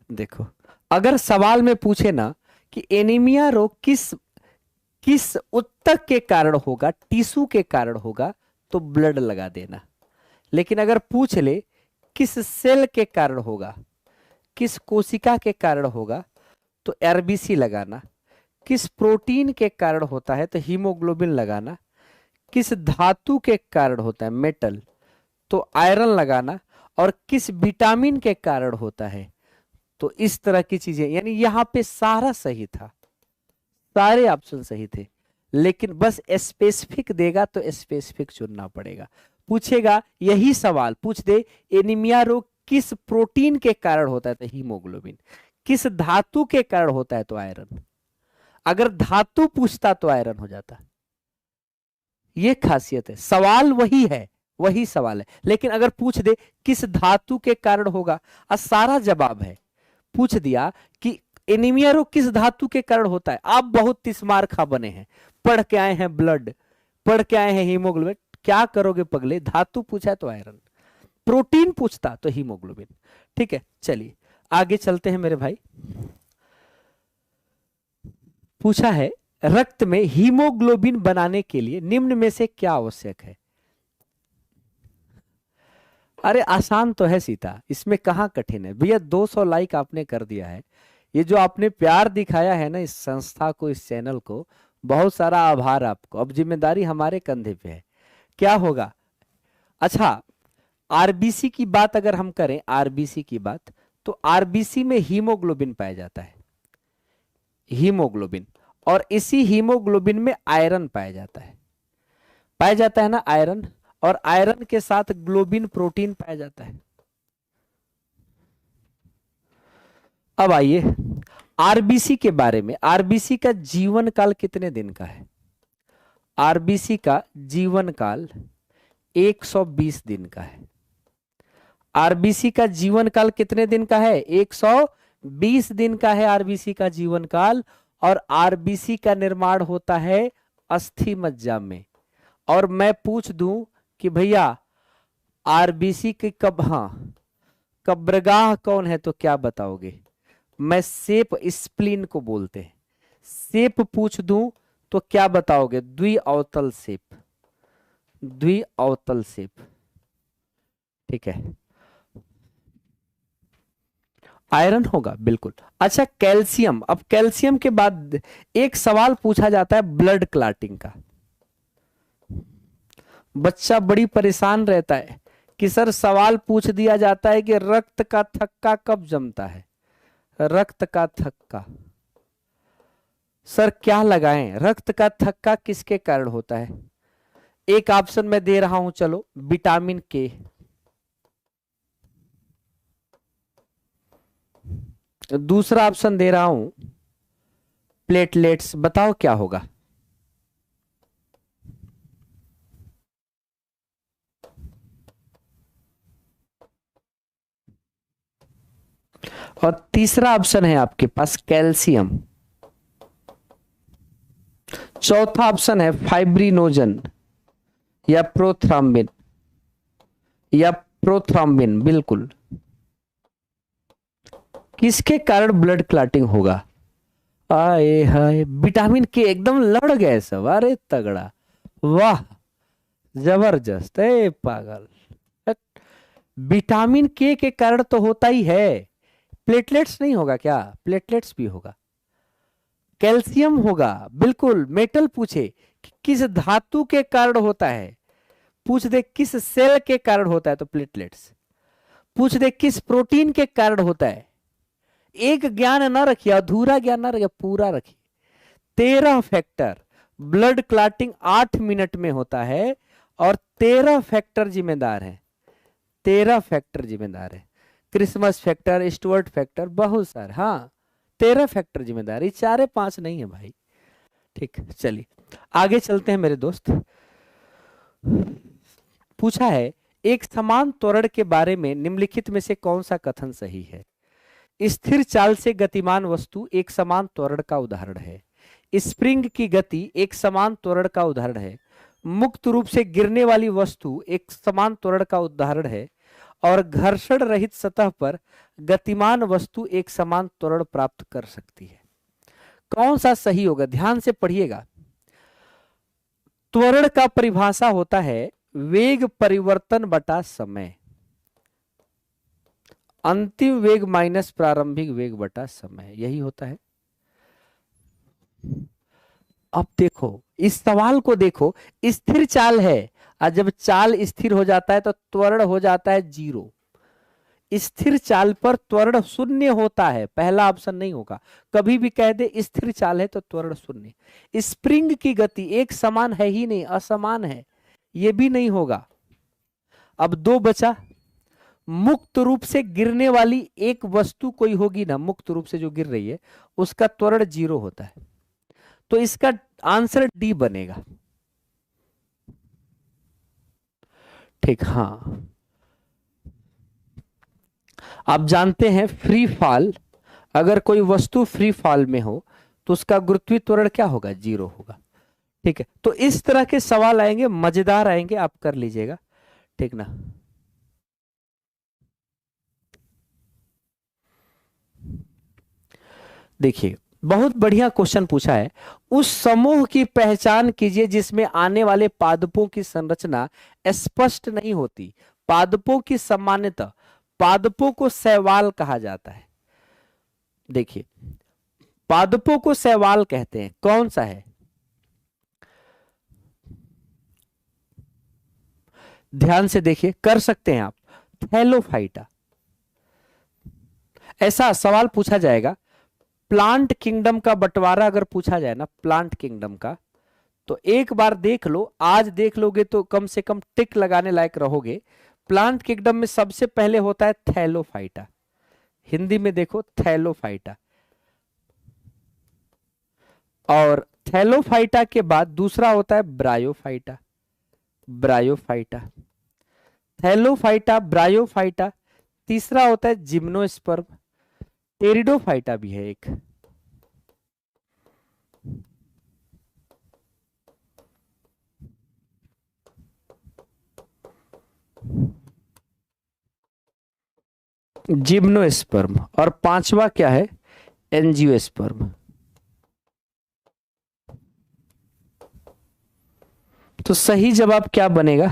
देखो, अगर सवाल में पूछे ना कि एनीमिया रोग किस किस उत्तक के कारण होगा, टिश्यू के कारण होगा, तो ब्लड लगा देना। लेकिन अगर पूछ ले किस सेल के कारण होगा, किस कोशिका के कारण होगा, तो आरबीसी लगाना। किस प्रोटीन के कारण होता है तो हीमोग्लोबिन लगाना। किस धातु के कारण होता है, मेटल, तो आयरन लगाना। और किस विटामिन के कारण होता है, तो इस तरह की चीजें। यानी यहां पे सारा सही था, सारे ऑप्शन सही थे, लेकिन बस स्पेसिफिक देगा तो स्पेसिफिक चुनना पड़ेगा। पूछेगा यही सवाल पूछ दे, एनीमिया रोग किस प्रोटीन के कारण होता है तो हीमोग्लोबिन, किस धातु के कारण होता है तो आयरन। अगर धातु पूछता तो आयरन हो जाता। ये खासियत है, सवाल वही है, वही सवाल है, लेकिन अगर पूछ दे किस धातु के कारण होगा, और सारा जवाब है। पूछ दिया कि एनीमिया रोग किस धातु के कारण होता है, आप बहुत तिस्मार खा बने हैं, पढ़ के आए हैं ब्लड, पढ़ के आए हैं हीमोग्लोबिन, क्या करोगे पगले? धातु पूछा तो आयरन, प्रोटीन पूछता तो हीमोग्लोबिन। ठीक है चलिए आगे चलते हैं मेरे भाई। पूछा है रक्त में हीमोग्लोबिन बनाने के लिए निम्न में से क्या आवश्यक है? अरे आसान तो है सीता, इसमें कहां कठिन है भैया। 200 लाइक आपने कर दिया है, ये जो आपने प्यार दिखाया है ना इस संस्था को, इस चैनल को, बहुत सारा आभार आपको। अब जिम्मेदारी हमारे कंधे पे है, क्या होगा? अच्छा, आरबीसी की बात अगर हम करें, आरबीसी की बात, तो आरबीसी में हीमोग्लोबिन पाया जाता है, हीमोग्लोबिन। और इसी हीमोग्लोबिन में आयरन पाया जाता है, पाया जाता है ना आयरन। और आयरन के साथ ग्लोबिन प्रोटीन पाया जाता है। अब आइए आरबीसी के बारे में। आरबीसी का जीवन काल कितने दिन का है? आरबीसी का जीवन काल 120 दिन का है। आरबीसी का जीवन काल कितने दिन का है? 120 दिन का है आरबीसी का जीवन काल। और आरबीसी का निर्माण होता है अस्थि मज्जा में। और मैं पूछ दूं कि भैया आरबीसी के कब, हाँ, कब्रगाह कौन है तो क्या बताओगे? मैं सेप स्प्लीन को बोलते हैं। सेप पूछ दूं तो क्या बताओगे? द्विअवतल सेप, द्विअवतल सेप। ठीक है आयरन होगा बिल्कुल। अच्छा कैल्शियम, अब कैल्शियम के बाद एक सवाल पूछा जाता है ब्लड क्लॉटिंग का। बच्चा बड़ी परेशान रहता है कि सर सवाल पूछ दिया जाता है कि रक्त का थक्का कब जमता है। रक्त का थक्का, सर क्या लगाएं, रक्त का थक्का किसके कारण होता है? एक ऑप्शन मैं दे रहा हूं, चलो, विटामिन के। दूसरा ऑप्शन दे रहा हूं प्लेटलेट्स। बताओ क्या होगा? और तीसरा ऑप्शन है आपके पास कैल्शियम। चौथा ऑप्शन है फाइब्रिनोजन या प्रोथ्राम्बिन, या प्रोथ्राम्बिन बिल्कुल। किसके कारण ब्लड क्लॉटिंग होगा? आए हाय, विटामिन के, एकदम लड़ गए सब, अरे तगड़ा, वाह, जबरदस्त। ए पागल, विटामिन के कारण तो होता ही है। प्लेटलेट्स नहीं होगा क्या? प्लेटलेट्स भी होगा। कैल्शियम होगा बिल्कुल। मेटल पूछे कि किस धातु के कारण होता है, पूछ दे किस सेल के कारण होता है तो प्लेटलेट्स। पूछ दे किस प्रोटीन के कारण होता है। एक ज्ञान ना रखिए, अधूरा ज्ञान ना रखिए, पूरा रखिए। 13 फैक्टर। ब्लड क्लॉटिंग 8 मिनट में होता है और 13 फैक्टर जिम्मेदार है। 13 फैक्टर जिम्मेदार है। क्रिसमस फैक्टर, स्टुअर्ट फैक्टर, बहुत सारे, हाँ 13 फैक्टर जिम्मेदार, ये 4-5 नहीं है भाई। ठीक, चलिए आगे चलते हैं मेरे दोस्त। पूछा है एक समान त्वरण के बारे में निम्नलिखित में से कौन सा कथन सही है? स्थिर चाल से गतिमान वस्तु एक समान त्वरण का उदाहरण है। स्प्रिंग की गति एक समान त्वरण का उदाहरण है। मुक्त रूप से गिरने वाली वस्तु एक समान त्वरण का उदाहरण है। और घर्षण रहित सतह पर गतिमान वस्तु एक समान त्वरण प्राप्त कर सकती है। कौन सा सही होगा? ध्यान से पढ़िएगा। त्वरण का परिभाषा होता है वेग परिवर्तन बटा समय, अंतिम वेग माइनस प्रारंभिक वेग बटा समय, यही होता है। अब देखो इस सवाल को, देखो स्थिर चाल है और जब चाल स्थिर हो जाता है तो त्वरण हो जाता है 0। स्थिर चाल पर त्वरण शून्य होता है, पहला ऑप्शन नहीं होगा। कभी भी कह दे स्थिर चाल है तो त्वरण शून्य। स्प्रिंग की गति एक समान है ही नहीं, असमान है, ये भी नहीं होगा। अब 2 बचा। मुक्त रूप से गिरने वाली एक वस्तु कोई होगी ना, मुक्त रूप से जो गिर रही है उसका त्वरण 0 होता है, तो इसका आंसर डी बनेगा। ठीक, हाँ। आप जानते हैं फ्री फॉल, अगर कोई वस्तु फ्री फॉल में हो तो उसका गुरुत्वीय त्वरण क्या होगा? 0 होगा। ठीक है, तो इस तरह के सवाल आएंगे, मजेदार आएंगे, आप कर लीजिएगा, ठीक ना। देखिए बहुत बढ़िया क्वेश्चन पूछा है। उस समूह की पहचान कीजिए जिसमें आने वाले पादपों की संरचना स्पष्ट नहीं होती। पादपों की सामान्यतः पादपों को शैवाल कहा जाता है। देखिए पादपों को शैवाल कहते हैं, कौन सा है? ध्यान से देखिए, कर सकते हैं आप। थैलोफाइटा। ऐसा सवाल पूछा जाएगा, प्लांट किंगडम का बंटवारा अगर पूछा जाए ना, प्लांट किंगडम का, तो एक बार देख लो, आज देख लोगे तो कम से कम टिक लगाने लायक रहोगे। प्लांट किंगडम में सबसे पहले होता है थैलोफाइटा, हिंदी में देखो थैलोफाइटा। और थैलोफाइटा के बाद दूसरा होता है ब्रायोफाइटा। Bryophyta, Thallophyta, bryophyta. तीसरा होता है जिम्नोस्पर्म। टेरिडोफाइटा भी है एक। जिम्नोस्पर्म। और पांचवा क्या है? एंजियोस्पर्म। तो सही जवाब क्या बनेगा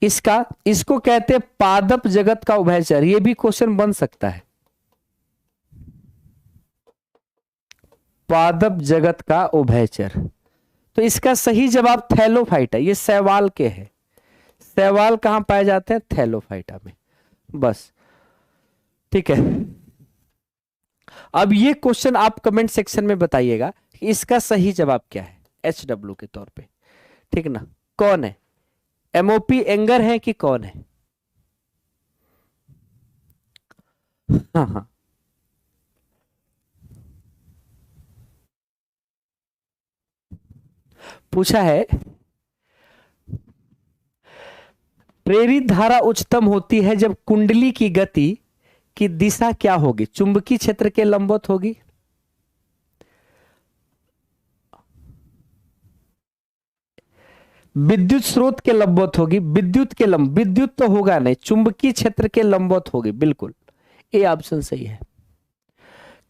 इसका? इसको कहते हैं पादप जगत का उभयचर। ये भी क्वेश्चन बन सकता है। पादप जगत का उभयचर। तो इसका सही जवाब थैलोफाइटा, ये शैवाल के है। शैवाल कहां पाए जाते हैं? थैलोफाइटा में। बस ठीक है। अब ये क्वेश्चन आप कमेंट सेक्शन में बताइएगा कि इसका सही जवाब क्या है HW के तौर पे, ठीक ना। कौन है? MOP एंगर है कि कौन है? हाँ हाँ, पूछा है प्रेरित धारा उच्चतम होती है जब कुंडली की गति की दिशा क्या होगी? चुंबकीय क्षेत्र के लंबवत होगी, विद्युत स्रोत के लंबवत होगी, विद्युत तो होगा नहीं, चुंबकीय क्षेत्र के लंबवत होगी, बिल्कुल ए ऑप्शन सही है।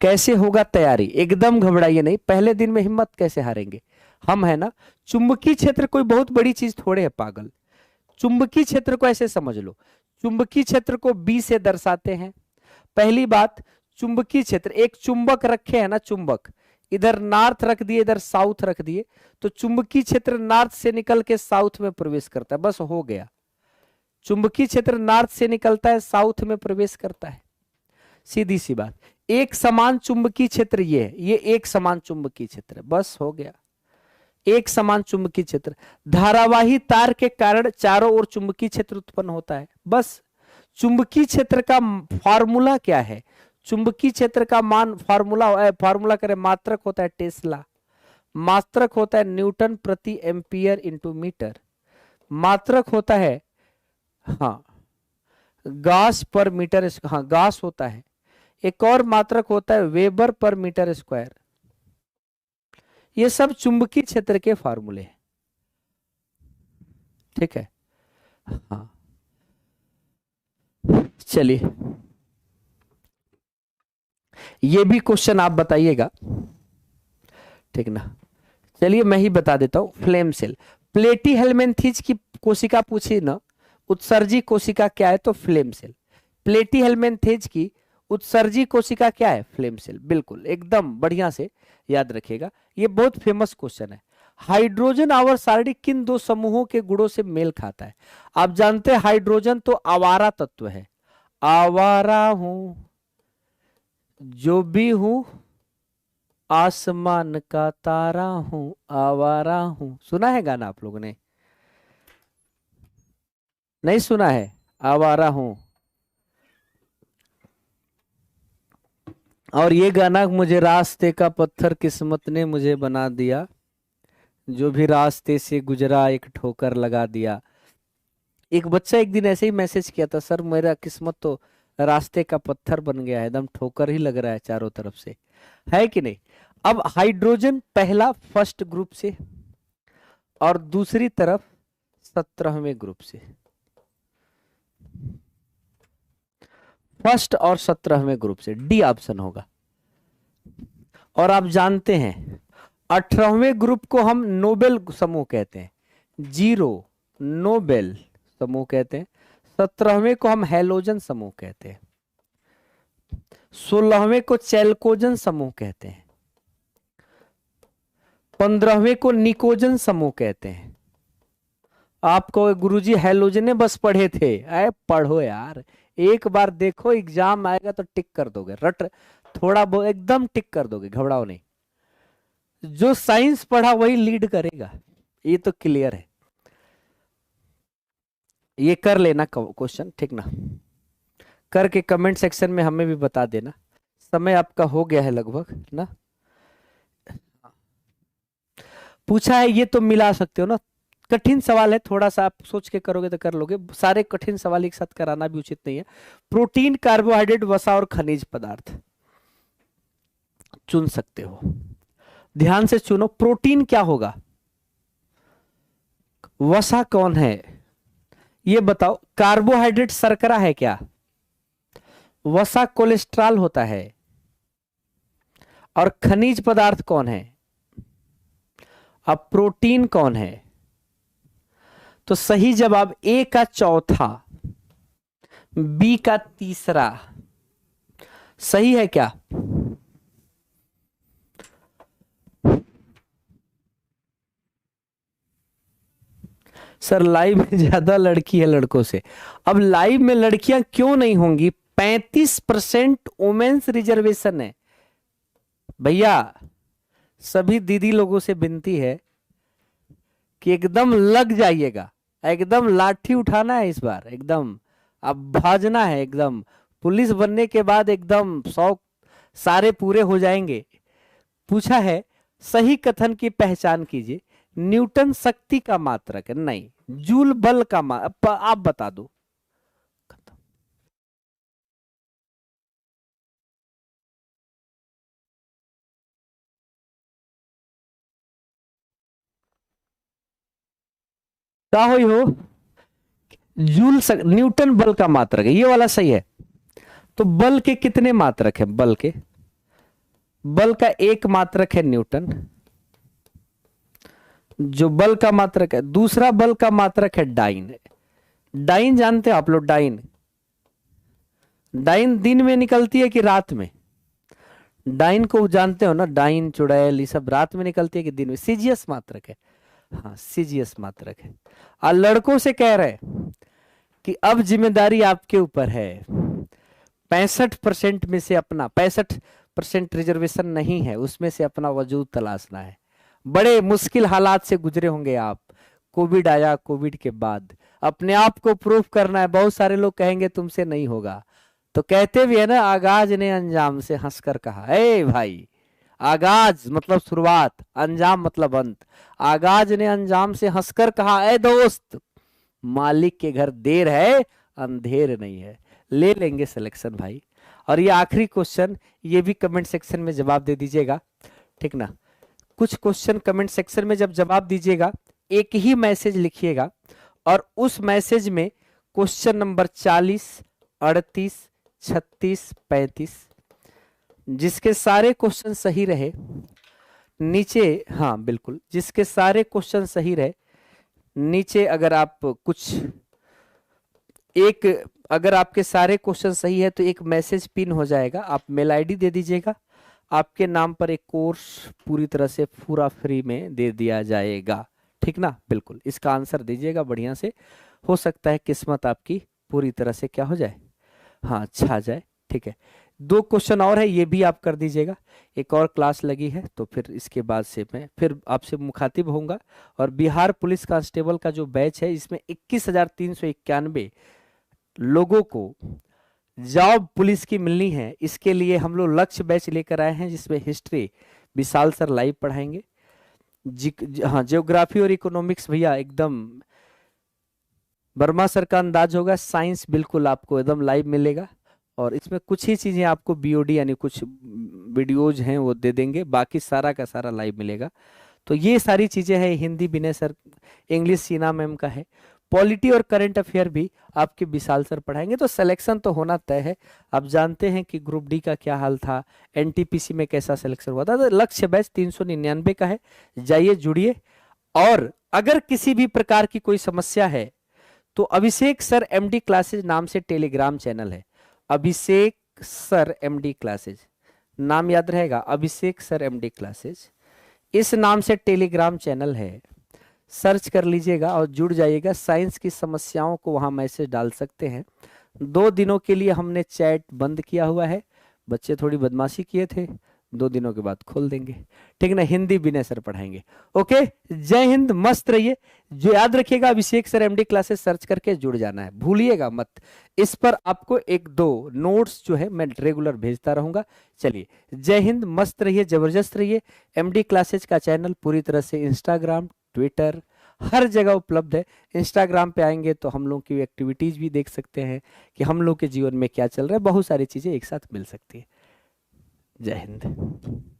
कैसे होगा तैयारी? एकदम घबराइए नहीं, पहले दिन में हिम्मत कैसे हारेंगे, हम है ना। चुंबकीय क्षेत्र कोई बहुत बड़ी चीज थोड़े है पागल। चुंबकीय क्षेत्र को ऐसे समझ लो, चुंबकीय क्षेत्र को बी से दर्शाते हैं। पहली बात, चुंबकीय क्षेत्र, एक चुंबक रखे है ना, चुंबक इधर नॉर्थ रख दिए, इधर साउथ रख दिए, तो चुंबकीय क्षेत्र नॉर्थ से निकल के साउथ में प्रवेश करता है, बस हो गया। चुंबकीय क्षेत्र नॉर्थ से निकलता है, साउथ में प्रवेश करता है, सीधी सी बात। एक समान चुंबकीय क्षेत्र ये है, ये एक समान चुंबकीय क्षेत्र है, बस हो गया। एक समान चुंबकीय क्षेत्र, धारावाही तार के कारण चारों ओर चुंबकीय क्षेत्र उत्पन्न होता है, बस। चुंबकीय क्षेत्र का फॉर्मूला क्या है? चुंबकीय क्षेत्र का मान फॉर्मूला करें, मात्रक होता है टेस्ला, मात्रक होता है न्यूटन प्रति एम्पियर इंटू मीटर, मात्रक होता है हाँ गास पर मीटर, हाँ गास होता है, एक और मात्रक होता है वेबर पर मीटर स्क्वायर। ये सब चुंबकीय क्षेत्र के फार्मूले हैं, ठीक है। हाँ चलिए, ये भी क्वेश्चन आप बताइएगा, ठीक ना। चलिए मैं ही बता देता हूं, फ्लेम सेल, प्लेटी हेलमेंथीज की कोशिका पूछी ना, उत्सर्जी कोशिका क्या है? तो फ्लेम सेल। प्लेटी हेलमेंथेज की उत्सर्जी कोशिका क्या है? फ्लेम सेल, बिल्कुल एकदम बढ़िया से याद रखिएगा, ये बहुत फेमस क्वेश्चन है। हाइड्रोजन आवर सारणी किन दो समूहों के गुणों से मेल खाता है? आप जानते हैं हाइड्रोजन तो आवारा तत्व है, आवारा हूं जो भी हूं, आसमान का तारा हूं, आवारा हूं, सुना है गाना आप लोगों ने? नहीं सुना है? आवारा हूं। और ये गाना, मुझे रास्ते का पत्थर किस्मत ने मुझे बना दिया, जो भी रास्ते से गुजरा एक ठोकर लगा दिया। एक बच्चा एक दिन ऐसे ही मैसेज किया था, सर मेरा किस्मत तो रास्ते का पत्थर बन गया है, एकदम ठोकर ही लग रहा है चारों तरफ से, है कि नहीं। अब हाइड्रोजन पहला फर्स्ट ग्रुप से और दूसरी तरफ 17वें ग्रुप से, फर्स्ट और 17वें ग्रुप से, डी ऑप्शन होगा। और आप जानते हैं 18वें ग्रुप को हम नोबेल समूह कहते हैं, जीरो नोबेल समूह कहते हैं। 17वें को हम हैलोजन समूह कहते हैं, 16वें को चैल्कोजन समूह कहते हैं, 15वें को निकोजन समूह कहते हैं। आपको गुरुजी हैलोजने बस पढ़े थे, अरे पढ़ो यार, एक बार देखो एग्जाम आएगा तो टिक कर दोगे, रट थोड़ा बहुत एकदम टिक कर दोगे, घबराओ नहीं। जो साइंस पढ़ा वही लीड करेगा, ये तो क्लियर है। ये कर लेना क्वेश्चन, ठीक ना, करके कमेंट सेक्शन में हमें भी बता देना। समय आपका हो गया है लगभग ना, पूछा है ये तो मिला सकते हो ना, कठिन सवाल है, थोड़ा सा आप सोच के करोगे तो कर लोगे, सारे कठिन सवाल एक साथ कराना भी उचित नहीं है। प्रोटीन, कार्बोहाइड्रेट, वसा और खनिज पदार्थ चुन सकते हो, ध्यान से चुनो। प्रोटीन क्या होगा? वसा कौन है ये बताओ। कार्बोहाइड्रेट शर्करा है क्या? वसा कोलेस्ट्रॉल होता है। और खनिज पदार्थ कौन है? अब प्रोटीन कौन है? तो सही जवाब ए का चौथा, बी का तीसरा, सही है क्या? सर लाइव में ज्यादा लड़की है लड़कों से। अब लाइव में लड़कियां क्यों नहीं होंगी? 35% वुमेन्स रिजर्वेशन है भैया। सभी दीदी लोगों से विनती है कि एकदम लग जाइएगा, एकदम लाठी उठाना है इस बार, एकदम अब भाजना है एकदम। पुलिस बनने के बाद एकदम शौक सारे पूरे हो जाएंगे। पूछा है सही कथन की पहचान कीजिए। न्यूटन शक्ति का मात्रक है, नहीं जूल बल का आप बता दो। क्या हो न्यूटन बल का मात्रक है, ये वाला सही है। तो बल के कितने मात्रक है? बल का एक मात्रक है न्यूटन, जो बल का मात्रक है। दूसरा बल का मात्रक है डाइन। डाइन जानते हो आप लोग? डाइन डाइन दिन में निकलती है कि रात में? डाइन को जानते हो ना? डाइन चुड़ैल ये सब रात में निकलती है कि दिन में? सीजियस मात्रक है। हाँ सीजियस मात्रक है। और लड़कों से कह रहे कि अब जिम्मेदारी आपके ऊपर है। 65% में से अपना 65% रिजर्वेशन नहीं है, उसमें से अपना वजूद तलाशना है। बड़े मुश्किल हालात से गुजरे होंगे आप। कोविड आया, कोविड के बाद अपने आप को प्रूफ करना है। बहुत सारे लोग कहेंगे तुमसे नहीं होगा, तो कहते भी है ना, आगाज ने अंजाम से हंसकर कहा। ए भाई, आगाज मतलब शुरुआत, अंजाम मतलब अंत। आगाज ने अंजाम से हंसकर कहा, ए दोस्त, मालिक के घर देर है अंधेर नहीं है। ले लेंगे सिलेक्शन भाई। और ये आखिरी क्वेश्चन, ये भी कमेंट सेक्शन में जवाब दे दीजिएगा, ठीक ना? कुछ क्वेश्चन कमेंट सेक्शन में जब जवाब दीजिएगा, एक ही मैसेज लिखिएगा और उस मैसेज में क्वेश्चन नंबर 40, 38, 36, 35 जिसके सारे क्वेश्चन सही रहे नीचे, हाँ बिल्कुल, जिसके सारे क्वेश्चन सही रहे नीचे, अगर आप कुछ एक, अगर आपके सारे क्वेश्चन सही है तो एक मैसेज पिन हो जाएगा। आप मेल आईडी दे दीजिएगा, आपके नाम पर एक कोर्स पूरी तरह से पूरा फ्री में दे दिया जाएगा, ठीक ना? बिल्कुल, इसका आंसर दीजिएगा बढ़िया से। हो सकता है किस्मत आपकी पूरी तरह से क्या हो जाए, हाँ छा जाए, ठीक है। 2 क्वेश्चन और है, ये भी आप कर दीजिएगा। एक और क्लास लगी है तो फिर इसके बाद से मैं फिर आपसे मुखातिब होऊंगा। और बिहार पुलिस कांस्टेबल का जो बैच है, इसमें 21,391 लोगों को जॉब पुलिस की मिलनी है। इसके लिए हम लोग लक्ष्य बैच लेकर आए हैं, जिसमें हिस्ट्री विशाल सर लाइव पढ़ाएंगे। हाँ ज्योग्राफी और इकोनॉमिक्स भैया एकदम वर्मा सर का अंदाज होगा। साइंस बिल्कुल आपको एकदम लाइव मिलेगा। और इसमें कुछ ही चीजें आपको बीओडी यानी कुछ वीडियोज हैं वो दे देंगे, बाकी सारा का सारा लाइव मिलेगा। तो ये सारी चीजें हैं। हिंदी विनय सर, इंग्लिश सीना मैम का है, पॉलिटी और करंट अफेयर भी आपके विशाल सर पढ़ाएंगे। तो सिलेक्शन तो होना तय है। आप जानते हैं कि ग्रुप डी का क्या हाल था, एनटीपीसी में कैसा सिलेक्शन हुआ था। तो लक्ष्य बैच 399 का है, जाइए जुड़िए। और अगर किसी भी प्रकार की कोई समस्या है तो अभिषेक सर एमडी क्लासेज नाम से टेलीग्राम चैनल है। अभिषेक सर एमडी क्लासेज नाम याद रहेगा, अभिषेक सर एमडी क्लासेज इस नाम से टेलीग्राम चैनल है। सर्च कर लीजिएगा और जुड़ जाइएगा। साइंस की समस्याओं को वहां मैसेज डाल सकते हैं। 2 दिनों के लिए हमने चैट बंद किया हुआ है, बच्चे थोड़ी बदमाशी किए थे, 2 दिनों के बाद खोल देंगे, ठीक ना? हिंदी विनय सर पढ़ाएंगे। ओके, जय हिंद, मस्त रहिए। जो याद रखिएगा, अभिषेक सर एमडी क्लासेस सर्च करके जुड़ जाना है, भूलिएगा मत। इस पर आपको 1-2 नोट्स जो है मैं रेगुलर भेजता रहूंगा। चलिए, जय हिंद, मस्त रहिए, जबरदस्त रहिए। एमडी क्लासेज का चैनल पूरी तरह से इंस्टाग्राम, ट्विटर, हर जगह उपलब्ध है। इंस्टाग्राम पे आएंगे तो हम लोग की एक्टिविटीज भी देख सकते हैं कि हम लोग के जीवन में क्या चल रहा है। बहुत सारी चीजें एक साथ मिल सकती है। जय हिंद।